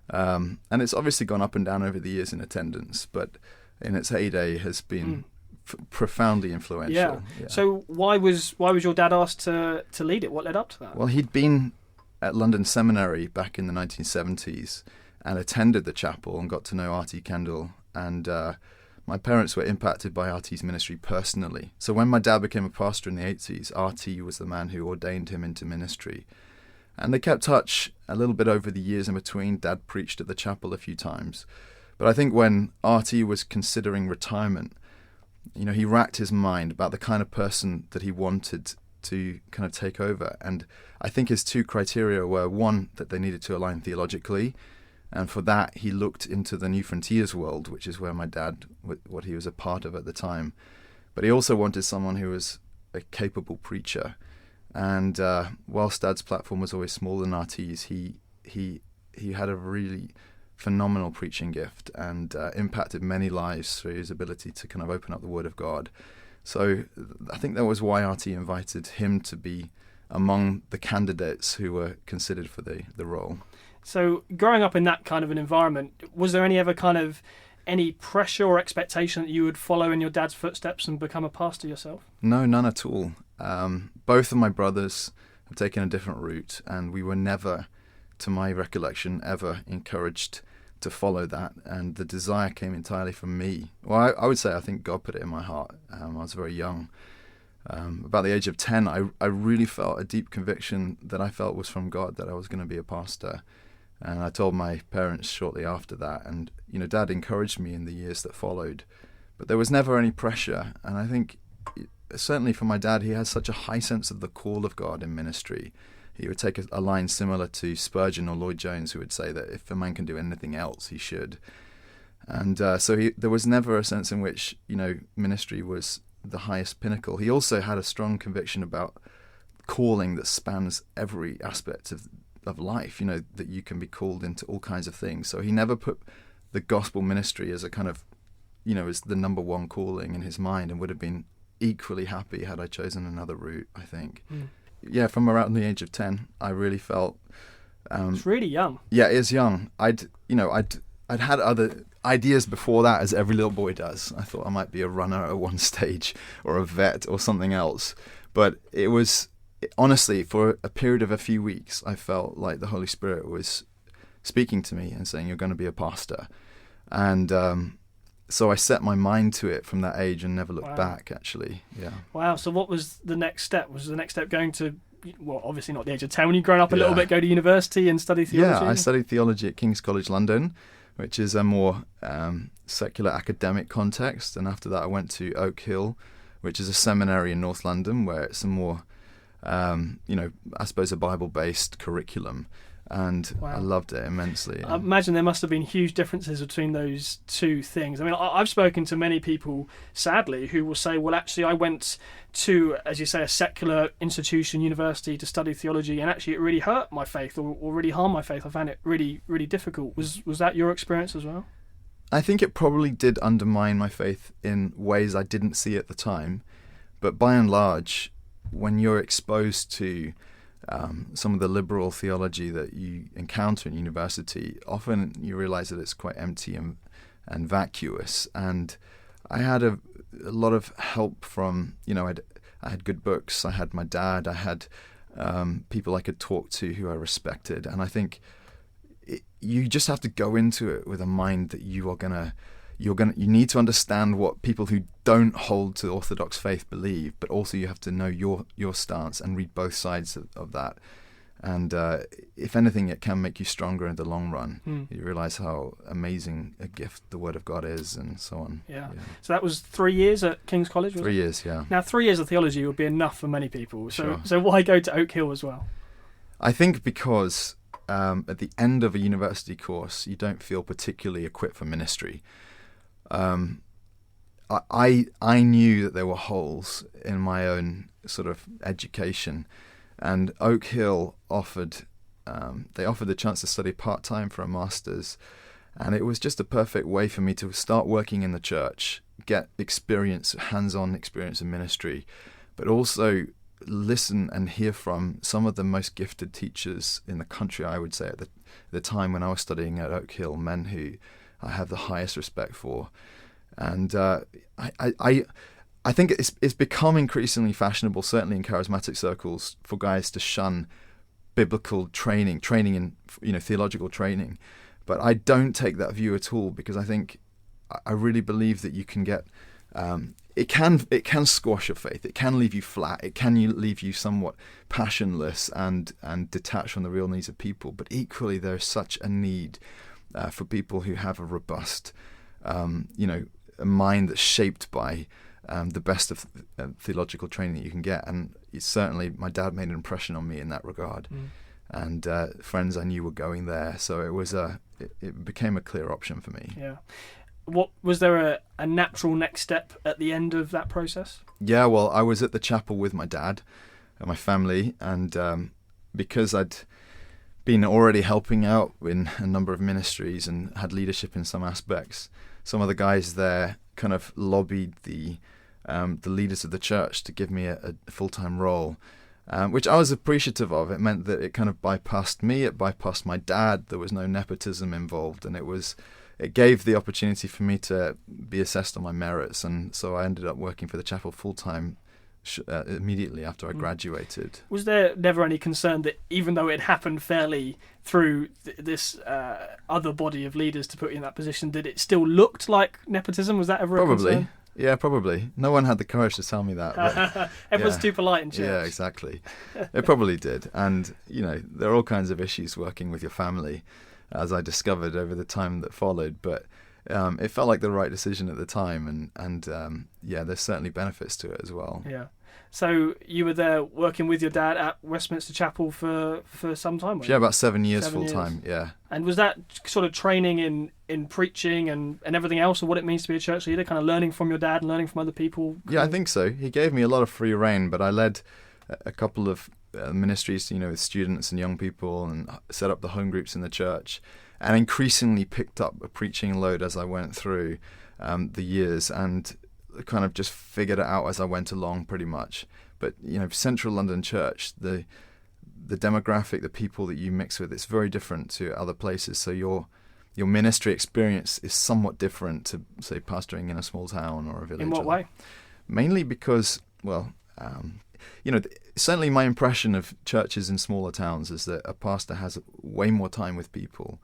And it's obviously gone up and down over the years in attendance, but in its heyday has been profoundly influential. Yeah. So why was your dad asked to lead it? What led up to that? Well, he'd been at London Seminary back in the 1970s and attended the chapel and got to know R.T. Kendall. And my parents were impacted by R.T.'s ministry personally. So when my dad became a pastor in the 80s, R.T. was the man who ordained him into ministry. And they kept touch a little bit over the years in between. Dad preached at the chapel a few times. But I think when R.T. was considering retirement, he racked his mind about the kind of person that he wanted to kind of take over. And I think his two criteria were, one, that they needed to align theologically. And for that, he looked into the New Frontiers world, which is where my dad, what he was a part of at the time. But he also wanted someone who was a capable preacher. And whilst Dad's platform was always smaller than RT's, he had a really phenomenal preaching gift and impacted many lives through his ability to kind of open up the Word of God. So I think that was why RT invited him to be among the candidates who were considered for the role. So growing up in that kind of an environment, was there any pressure or expectation that you would follow in your dad's footsteps and become a pastor yourself? No, none at all. Both of my brothers have taken a different route, and we were never, to my recollection, ever encouraged to follow that. And the desire came entirely from me. Well, I would say I think God put it in my heart. I was very young. About the age of 10, I really felt a deep conviction that I felt was from God that I was going to be a pastor. And I told my parents shortly after that. And, Dad encouraged me in the years that followed. But there was never any pressure. And I think, certainly for my dad, he has such a high sense of the call of God in ministry. He would take a line similar to Spurgeon or Lloyd-Jones, who would say that if a man can do anything else, he should. And so there was never a sense in which, ministry was the highest pinnacle. He also had a strong conviction about calling that spans every aspect of life, that you can be called into all kinds of things. So he never put the gospel ministry as a kind of, as the number one calling in his mind, and would have been equally happy had I chosen another route, I think. Yeah, from around the age of 10, I really felt... it's really young. Yeah, it is young. I'd had other ideas before that, as every little boy does. I thought I might be a runner at one stage, or a vet, or something else. But it was... Honestly, for a period of a few weeks, I felt like the Holy Spirit was speaking to me and saying, you're going to be a pastor. And so I set my mind to it from that age and never looked back, actually. Yeah. Wow. So what was the next step? Was the next step going to, well, obviously not the age of 10, when you'd grown up a little bit, go to university and study theology? Yeah, I studied theology at King's College London, which is a more secular academic context. And after that, I went to Oak Hill, which is a seminary in North London, where it's a more... I suppose a Bible-based curriculum, and I loved it immensely. I imagine there must have been huge differences between those two things. I mean, I've spoken to many people, sadly, who will say, well, actually, I went to, as you say, a secular institution, university, to study theology, and actually it really hurt my faith or really harmed my faith. I found it really, really difficult. Was that your experience as well? I think it probably did undermine my faith in ways I didn't see at the time, but by and large, when you're exposed to some of the liberal theology that you encounter in university, often you realize that it's quite empty and vacuous. And I had a lot of help from, I had good books, I had my dad, I had people I could talk to who I respected. And I think you just have to go into it with a mind that you need to understand what people who don't hold to the Orthodox faith believe, but also you have to know your stance and read both sides of that. And if anything, it can make you stronger in the long run. You realize how amazing a gift the Word of God is, and so on. Yeah. So that was 3 years at King's College, was it? 3 years, yeah. Now, 3 years of theology would be enough for many people. Sure. So why go to Oak Hill as well? I think because at the end of a university course, you don't feel particularly equipped for ministry. I knew that there were holes in my own sort of education, and Oak Hill offered the chance to study part-time for a master's, and it was just a perfect way for me to start working in the church, get hands-on experience in ministry, but also listen and hear from some of the most gifted teachers in the country, I would say, at the time when I was studying at Oak Hill, men who I have the highest respect for. And I think it's become increasingly fashionable, certainly in charismatic circles, for guys to shun biblical training in theological training. But I don't take that view at all, because I really believe that you can get it can squash your faith. It can leave you flat. It can leave you somewhat passionless and detached from the real needs of people. But equally, there is such a need for people who have a robust, a mind that's shaped by the best of theological training that you can get. And certainly, my dad made an impression on me in that regard. And friends I knew were going there, so it became a clear option for me. Yeah. What was there a natural next step at the end of that process? Yeah, well, I was at the chapel with my dad and my family, and because I'd been already helping out in a number of ministries and had leadership in some aspects, some of the guys there kind of lobbied the leaders of the church to give me a full-time role. which I was appreciative of. It meant that it kind of bypassed me, it bypassed my dad. There was no nepotism involved, and it gave the opportunity for me to be assessed on my merits. And so I ended up working for the chapel full-time immediately after I graduated. Was there never any concern that even though it happened fairly through this other body of leaders to put you in that position, that it still looked like nepotism? Was that ever a concern? Yeah, probably. No one had the courage to tell me that. But, Everyone's too polite in church. Yeah, exactly. It probably did. And, there are all kinds of issues working with your family, as I discovered over the time that followed. But it felt like the right decision at the time. And there's certainly benefits to it as well. Yeah. So you were there working with your dad at Westminster Chapel for some time? Yeah, about 7 years full time, yeah. And was that sort of training in preaching and everything else, or what it means to be a church leader, kind of learning from your dad and learning from other people? Yeah, I think so. He gave me a lot of free rein, but I led a couple of ministries, with students and young people, and set up the home groups in the church, and increasingly picked up a preaching load as I went through the years, and kind of just figured it out as I went along pretty much. But Central London Church, the demographic, the people that you mix with, it's very different to other places. So your ministry experience is somewhat different to, say, pastoring in a small town or a village. In what way? Mainly because, certainly my impression of churches in smaller towns is that a pastor has way more time with people.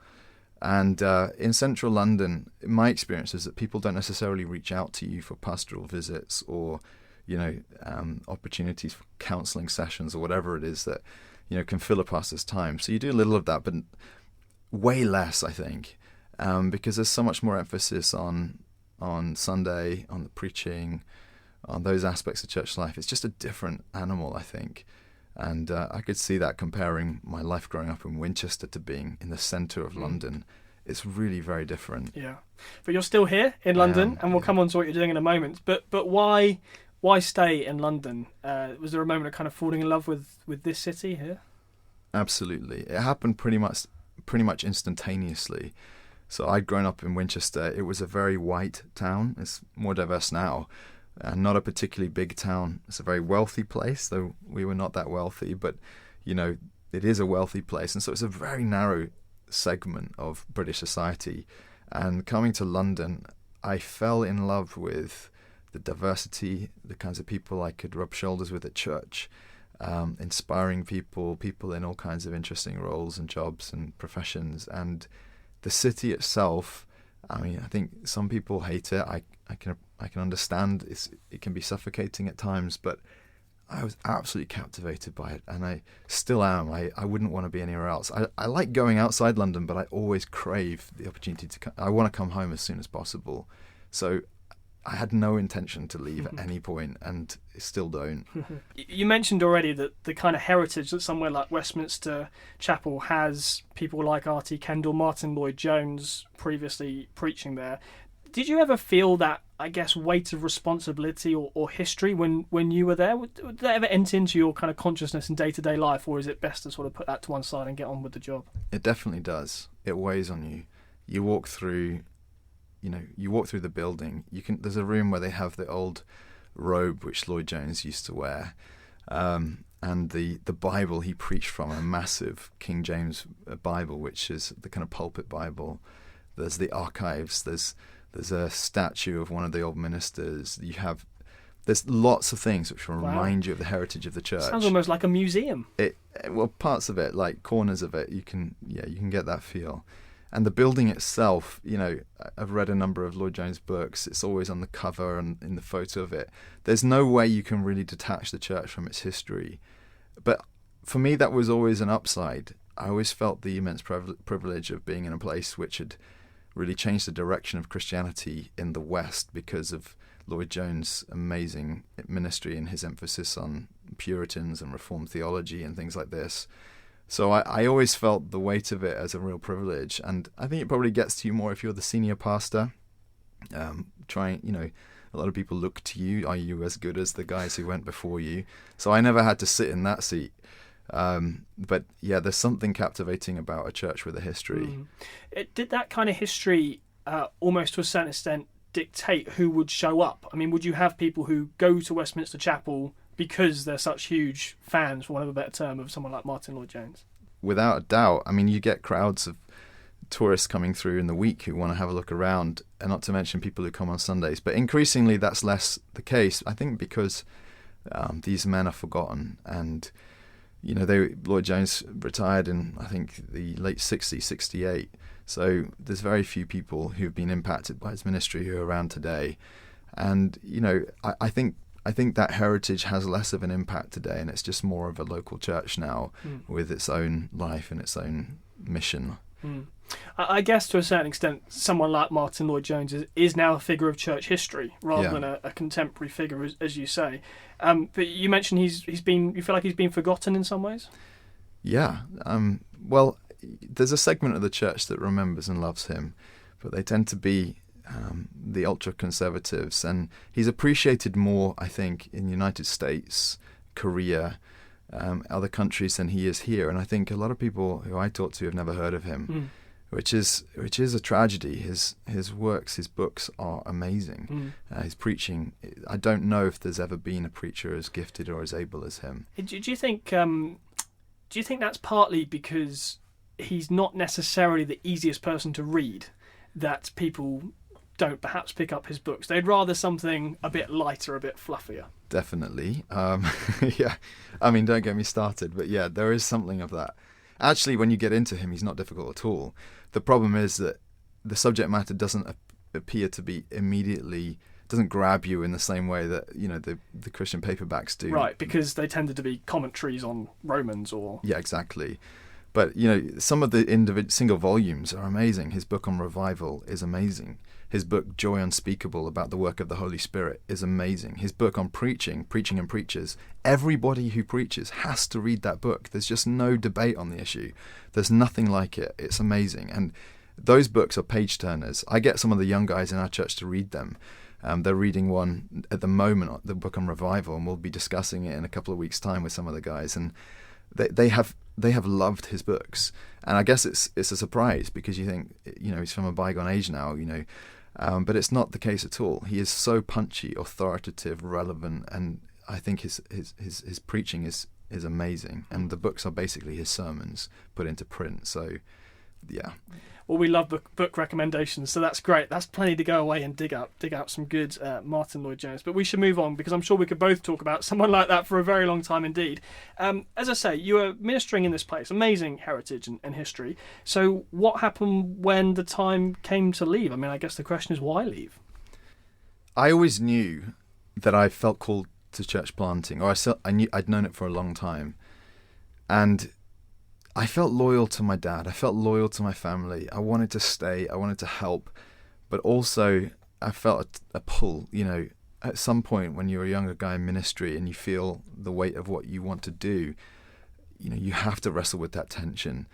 And in central London, my experience is that people don't necessarily reach out to you for pastoral visits or, opportunities for counselling sessions or whatever it is that, can fill a pastor's time. So you do a little of that, but way less, I think, because there's so much more emphasis on Sunday, on the preaching, on those aspects of church life. It's just a different animal, I think. And I could see that comparing my life growing up in Winchester to being in the centre of London. It's really very different. Yeah. But you're still here in London, and we'll come on to what you're doing in a moment. But why stay in London? Was there a moment of kind of falling in love with this city here? Absolutely. It happened pretty much instantaneously. So I'd grown up in Winchester. It was a very white town. It's more diverse now. Not a particularly big town. It's a very wealthy place, though we were not that wealthy, but it is a wealthy place, and so it's a very narrow segment of British society. And coming to London, I fell in love with the diversity, the kinds of people I could rub shoulders with at church, inspiring people in all kinds of interesting roles and jobs and professions, and the city itself. I mean, I think some people hate it. I can understand it can be suffocating at times, but I was absolutely captivated by it, and I still am. I wouldn't want to be anywhere else. I like going outside London, but I always crave the opportunity to I want to come home as soon as possible. So I had no intention to leave at any point, and still don't. You mentioned already that the kind of heritage that somewhere like Westminster Chapel has, people like R.T. Kendall, Martyn, Lloyd-Jones previously preaching there. Did you ever feel that, I guess, weight of responsibility or history when you were there? Would that ever enter into your kind of consciousness in day-to-day life, or is it best to sort of put that to one side and get on with the job? It definitely does. It weighs on you. You walk through the building. There's a room where they have the old robe which Lloyd-Jones used to wear, and the Bible he preached from, a massive King James Bible, which is the kind of pulpit Bible. There's the archives. There's a statue of one of the old ministers. There's lots of things which will remind you of the heritage of the church. Sounds almost like a museum. Well, parts of it, like corners of it, you can get that feel. And the building itself, I've read a number of Lloyd-Jones books. It's always on the cover and in the photo of it. There's no way you can really detach the church from its history. But for me, that was always an upside. I always felt the immense privilege of being in a place which had really changed the direction of Christianity in the West because of Lloyd-Jones' amazing ministry and his emphasis on Puritans and Reformed theology and things like this. So I always felt the weight of it as a real privilege, and I think it probably gets to you more if you're the senior pastor. A lot of people look to you. Are you as good as the guys who went before you? So I never had to sit in that seat. But yeah, there's something captivating about a church with a history. Did that kind of history almost to a certain extent dictate who would show up? I mean, would you have people who go to Westminster Chapel because they're such huge fans, for want of a better term, of someone like Martyn Lloyd-Jones. Without a doubt. I mean, you get crowds of tourists coming through in the week who want to have a look around, and not to mention people who come on Sundays. But increasingly, that's less the case, I think, because these men are forgotten. And, you know, Lloyd-Jones retired in, I think, the late 60s, 68. So there's very few people who've been impacted by his ministry who are around today. And, you know, I think that heritage has less of an impact today, and it's just more of a local church now with its own life and its own mission. I guess to a certain extent, someone like Martyn Lloyd-Jones is now a figure of church history rather than a contemporary figure, as you say. But you mentioned you feel like he's been forgotten in some ways? Yeah. Well, there's a segment of the church that remembers and loves him, but they tend to be the ultra-conservatives, and he's appreciated more, I think, in the United States, Korea, other countries than he is here. And I think a lot of people who I talk to have never heard of him, which is a tragedy. His works, his books are amazing. His preaching, I don't know if there's ever been a preacher as gifted or as able as him. Do you think that's partly because he's not necessarily the easiest person to read, that people don't perhaps pick up his books? They'd rather something a bit lighter, a bit fluffier. Definitely. Yeah. I mean, don't get me started, but yeah, there is something of that. Actually, when you get into him, he's not difficult at all. The problem is that the subject matter doesn't appear to be doesn't grab you in the same way that, you know, the Christian paperbacks do. Right, because they tended to be commentaries on Romans or... Yeah, exactly. But, you know, some of the single volumes are amazing. His book on revival is amazing. His book, Joy Unspeakable, about the work of the Holy Spirit, is amazing. His book on preaching and preachers, everybody who preaches has to read that book. There's just no debate on the issue. There's nothing like it. It's amazing. And those books are page-turners. I get some of the young guys in our church to read them. They're reading one at the moment, the book on revival, and we'll be discussing it in a couple of weeks' time with some of the guys. And they have loved his books. And I guess it's a surprise, because you think, you know, he's from a bygone age now, you know. But it's not the case at all. He is so punchy, authoritative, relevant, and I think his preaching is amazing. And the books are basically his sermons put into print. So, yeah. Well, we love book recommendations, so that's great. That's plenty to go away and dig out some good Martyn Lloyd-Jones. But we should move on, because I'm sure we could both talk about someone like that for a very long time indeed. As I say, you were ministering in this place, amazing heritage and history. So what happened when the time came to leave? I mean, I guess the question is, why leave? I always knew that I felt called to church planting, or I knew I'd known it for a long time, and I felt loyal to my dad. I felt loyal to my family. I wanted to stay. I wanted to help. But also, I felt a pull. You know, at some point when you're a younger guy in ministry and you feel the weight of what you want to do, you know, you have to wrestle with that tension.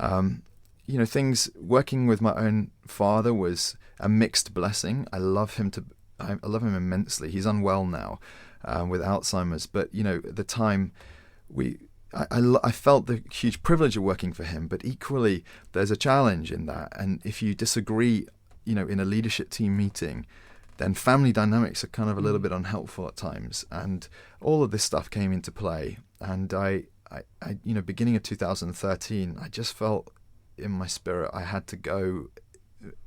You know, working with my own father was a mixed blessing. I love him immensely. He's unwell now with Alzheimer's. But, you know, at the time, I felt the huge privilege of working for him, but equally there's a challenge in that. And if you disagree, you know, in a leadership team meeting, then family dynamics are kind of a little bit unhelpful at times. And all of this stuff came into play. And I you know, beginning of 2013, I just felt in my spirit I had to go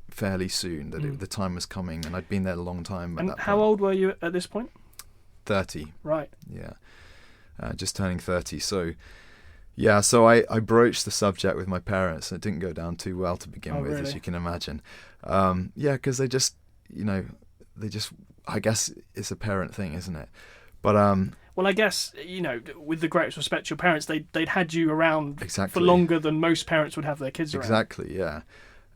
fairly soon, that the time was coming, and I'd been there a long time. And how old were you at this point? 30. Right. Yeah. Just turning 30. So, yeah, so I broached the subject with my parents, and it didn't go down too well to begin with, really? As you can imagine. Yeah, because they just, you know, I guess it's a parent thing, isn't it? But well, I guess, you know, with the greatest respect to your parents, they'd had you around exactly. for longer than most parents would have their kids around. Exactly, yeah.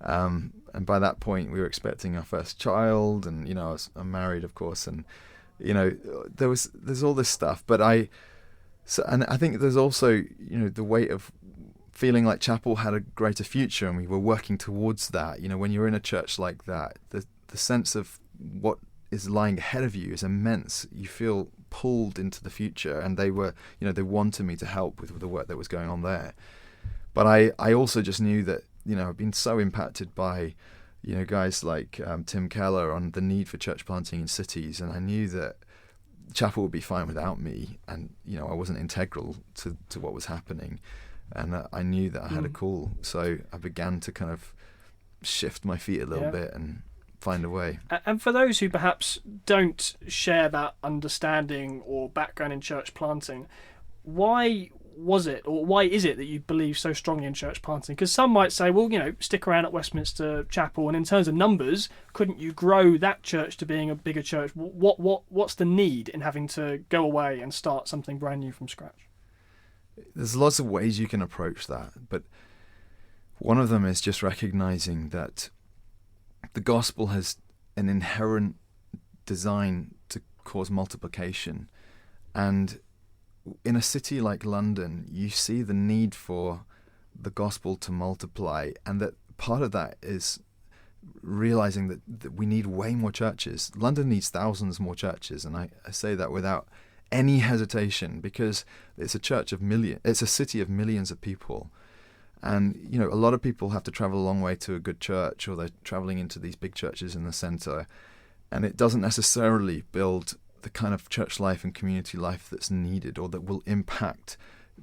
And by that point, we were expecting our first child, and, you know, I'm married, of course, and, you know, there's all this stuff. But and I think there's also, you know, the weight of feeling like Chapel had a greater future, and we were working towards that. You know, when you're in a church like that, the sense of what is lying ahead of you is immense. You feel pulled into the future, and they wanted me to help with the work that was going on there. But I also just knew that, you know, I've been so impacted by, you know, guys like Tim Keller on the need for church planting in cities, and I knew that chapel would be fine without me, and I wasn't integral to what was happening, and I knew that I had a call, so I began to kind of shift my feet a little bit and find a way. And for those who perhaps don't share that understanding or background in church planting, why was it, or why is it that you believe so strongly in church planting? Because some might say, well, stick around at Westminster Chapel, and in terms of numbers, couldn't you grow that church to being a bigger church? What's the need in having to go away and start something brand new from scratch? There's lots of ways you can approach that, but one of them is just recognizing that the gospel has an inherent design to cause multiplication, and in a city like London, you see the need for the gospel to multiply, and that part of that is realizing that we need way more churches. London needs thousands more churches, and I say that without any hesitation, because it's a church of millions. It's a city of millions of people, and a lot of people have to travel a long way to a good church, or they're traveling into these big churches in the centre, and it doesn't necessarily build the kind of church life and community life that's needed, or that will impact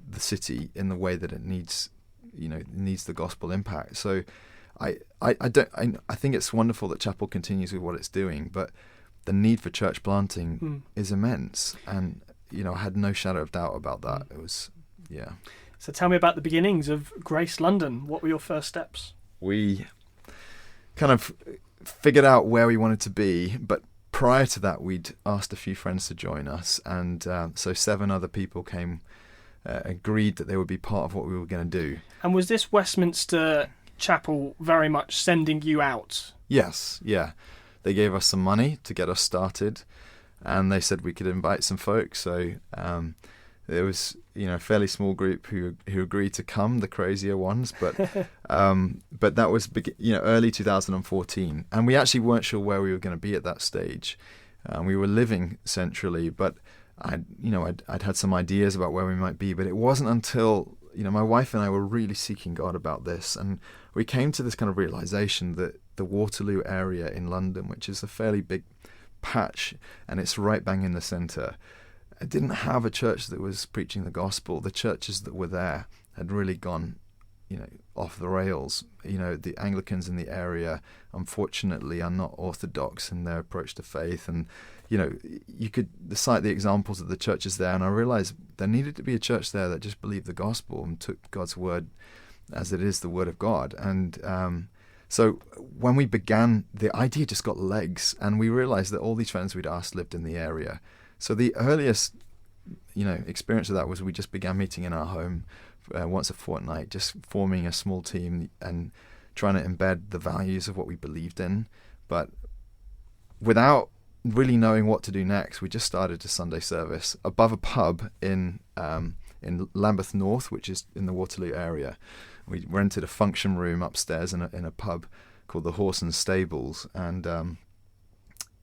the city in the way that it needs, needs the gospel impact. So I think it's wonderful that Chapel continues with what it's doing, but the need for church planting is immense, and I had no shadow of doubt about that. It was, So tell me about the beginnings of Grace London. What were your first steps? We kind of figured out where we wanted to be, but prior to that, we'd asked a few friends to join us, and so 7 other people came, agreed that they would be part of what we were going to do. And was this Westminster Chapel very much sending you out? Yes, yeah. They gave us some money to get us started, and they said we could invite some folks. So there was, a fairly small group who agreed to come, the crazier ones, but that was early 2014, and we actually weren't sure where we were going to be at that stage. We were living centrally, but I'd had some ideas about where we might be, but it wasn't until my wife and I were really seeking God about this, and we came to this kind of realization that the Waterloo area in London, which is a fairly big patch, and it's right bang in the centre, it didn't have a church that was preaching the gospel. The churches that were there had really gone, off the rails. The Anglicans in the area, unfortunately, are not orthodox in their approach to faith, and you could cite the examples of the churches there, and I realized there needed to be a church there that just believed the gospel and took God's word as it is the word of God. And so when we began, the idea just got legs, and we realized that all these friends we'd asked lived in the area. So the earliest, experience of that was we just began meeting in our home once a fortnight, just forming a small team and trying to embed the values of what we believed in. But without really knowing what to do next, we just started a Sunday service above a pub in Lambeth North, which is in the Waterloo area. We rented a function room upstairs in a pub called the Horse and Stables, and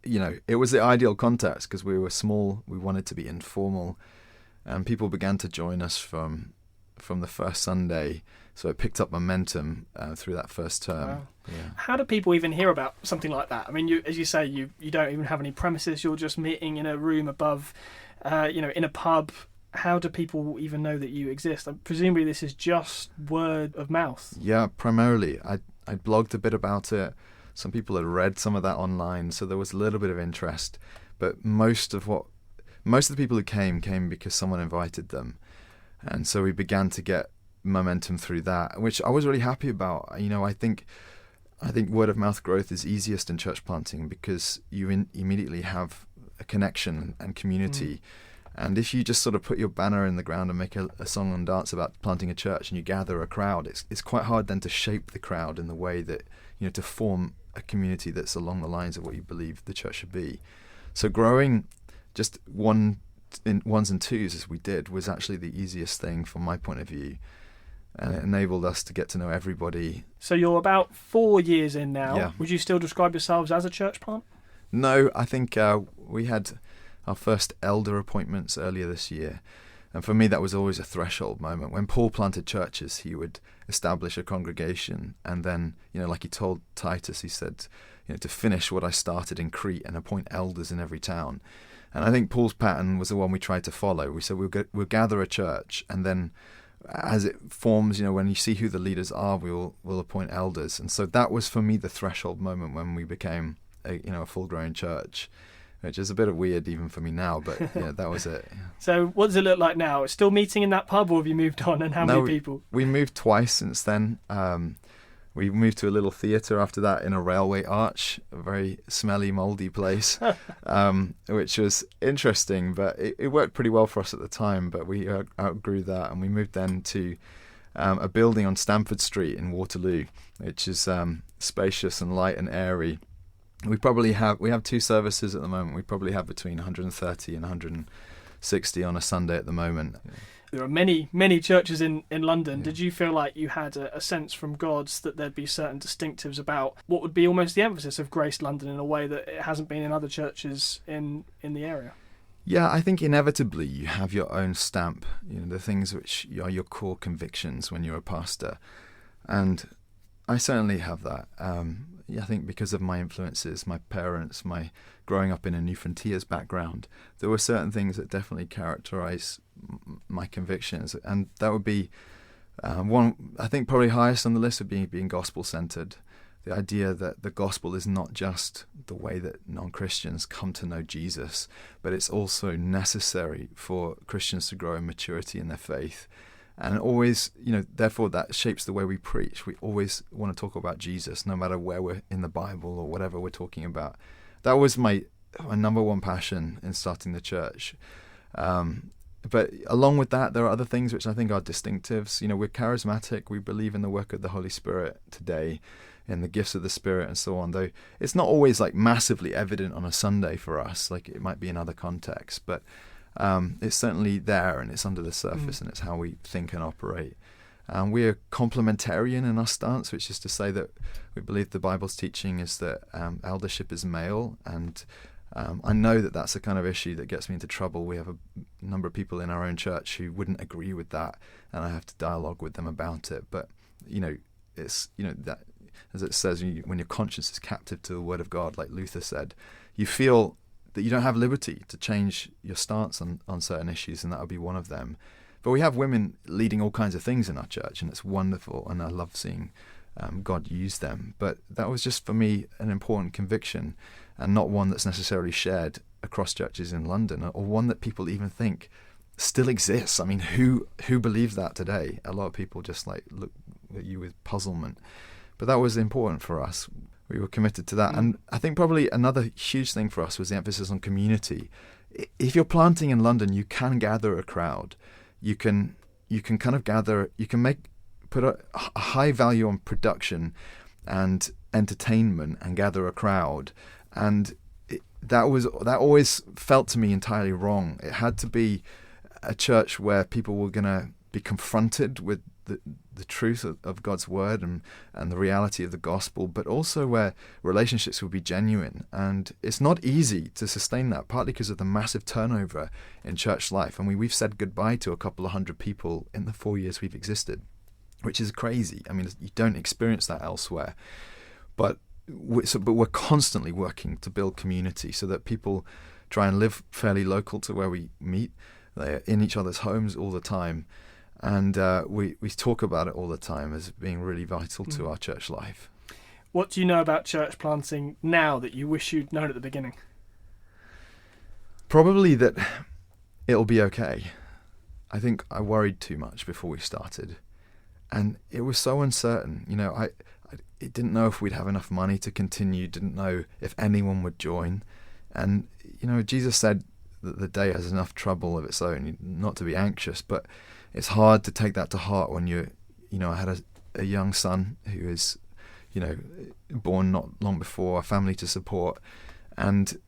it was the ideal context because we were small, we wanted to be informal, and people began to join us from the first Sunday. So it picked up momentum through that first term. Wow. Yeah. How do people even hear about something like that? I mean, as you say, you don't even have any premises. You're just meeting in a room above, in a pub. How do people even know that you exist? Presumably this is just word of mouth. Yeah, primarily. I blogged a bit about it. Some people had read some of that online, so there was a little bit of interest. But most of the people who came because someone invited them. And so we began to get momentum through that, which I was really happy about. I think word of mouth growth is easiest in church planting because you immediately have a connection and community. And if you just sort of put your banner in the ground and make a song and dance about planting a church and you gather a crowd, it's quite hard then to shape the crowd in the way that, to form a community that's along the lines of what you believe the church should be. So growing just ones and twos as we did was actually the easiest thing from my point of view. And it enabled us to get to know everybody. So you're about 4 years in now. Yeah. Would you still describe yourselves as a church plant? No, I think we had our first elder appointments earlier this year. And for me, that was always a threshold moment. When Paul planted churches, he would establish a congregation. And then, like he told Titus, he said, to finish what I started in Crete and appoint elders in every town. And I think Paul's pattern was the one we tried to follow. We said we'll gather a church, and then as it forms, when you see who the leaders are, we'll appoint elders. And so that was for me the threshold moment when we became a full-grown church, which is a bit weird even for me now, but yeah, that was it. So what does it look like now? It's still meeting in that pub, or have you moved on, and how many people? We moved twice since then. We moved to a little theatre after that in a railway arch, a very smelly, mouldy place, which was interesting, but it worked pretty well for us at the time, but we outgrew that, and we moved then to a building on Stamford Street in Waterloo, which is spacious and light and airy. We have 2 services at the moment. We probably have between 130 and 160 on a Sunday at the moment. Yeah. There are many, many churches in London. Yeah. Did you feel like you had a sense from God that there'd be certain distinctives about what would be almost the emphasis of Grace London in a way that it hasn't been in other churches in the area? Yeah, I think inevitably you have your own stamp, the things which are your core convictions when you're a pastor. And I certainly have that. I think because of my influences, my parents, my growing up in a New Frontiers background, there were certain things that definitely characterize my convictions, and that would be one, I think probably highest on the list, of being gospel-centered. The idea that the gospel is not just the way that non-Christians come to know Jesus, but it's also necessary for Christians to grow in maturity in their faith. And always, therefore that shapes the way we preach. We always want to talk about Jesus, no matter where we're in the Bible or whatever we're talking about. That was my number one passion in starting the church. But along with that, there are other things which I think are distinctives. We're charismatic. We believe in the work of the Holy Spirit today, in the gifts of the Spirit and so on, though it's not always like massively evident on a Sunday for us, like it might be in other contexts. But it's certainly there, and it's under the surface, and it's how we think and operate. We're complementarian in our stance, which is to say that we believe the Bible's teaching is that eldership is male, and I know that that's a kind of issue that gets me into trouble. We have a number of people in our own church who wouldn't agree with that, and I have to dialogue with them about it. But it's that, as it says, when your conscience is captive to the Word of God, like Luther said, you feel that you don't have liberty to change your stance on certain issues, and that would be one of them. But we have women leading all kinds of things in our church, and it's wonderful, and I love seeing God use them. But that was just, for me, an important conviction, and not one that's necessarily shared across churches in London, or one that people even think still exists. I mean, who believes that today? A lot of people just look at you with puzzlement. But that was important for us. We were committed to that. And I think probably another huge thing for us was the emphasis on community. If you're planting in London, you can gather a crowd. You can kind of gather, you can put a high value on production and entertainment and gather a crowd. And that always felt to me entirely wrong. It had to be a church where people were going to be confronted with the truth of God's word and the reality of the gospel, but also where relationships would be genuine. And it's not easy to sustain that, partly because of the massive turnover in church life. I mean, we've said goodbye to a couple of hundred people in the 4 years we've existed, which is crazy. I mean, you don't experience that elsewhere. But we're constantly working to build community so that people try and live fairly local to where we meet. They're in each other's homes all the time. And we talk about it all the time as being really vital to our church life. What do you know about church planting now that you wish you'd known at the beginning? Probably that it'll be okay. I think I worried too much before we started. And it was so uncertain. I didn't know if we'd have enough money to continue, didn't know if anyone would join. And, Jesus said that the day has enough trouble of its own, not to be anxious, but it's hard to take that to heart when I had a young son who is, born not long before, a family to support, and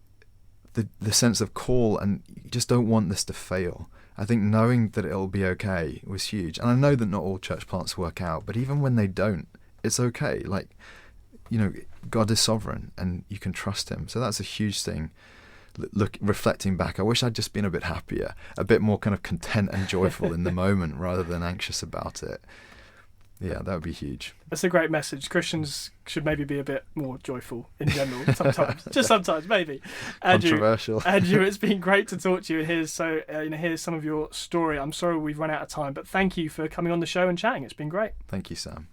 the sense of call, and you just don't want this to fail. I think knowing that it'll be okay was huge. And I know that not all church plants work out, but even when they don't, it's okay. God is sovereign and you can trust him. So that's a huge thing. Reflecting back, I wish I'd just been a bit happier, a bit more kind of content and joyful in the moment rather than anxious about it. Yeah, that would be huge. That's a great message. Christians should maybe be a bit more joyful in general sometimes. Just sometimes, maybe. Andrew, Controversial. Andrew, it's been great to talk to you. Here's some of your story. I'm sorry we've run out of time, but thank you for coming on the show and chatting. It's been great. Thank you, Sam.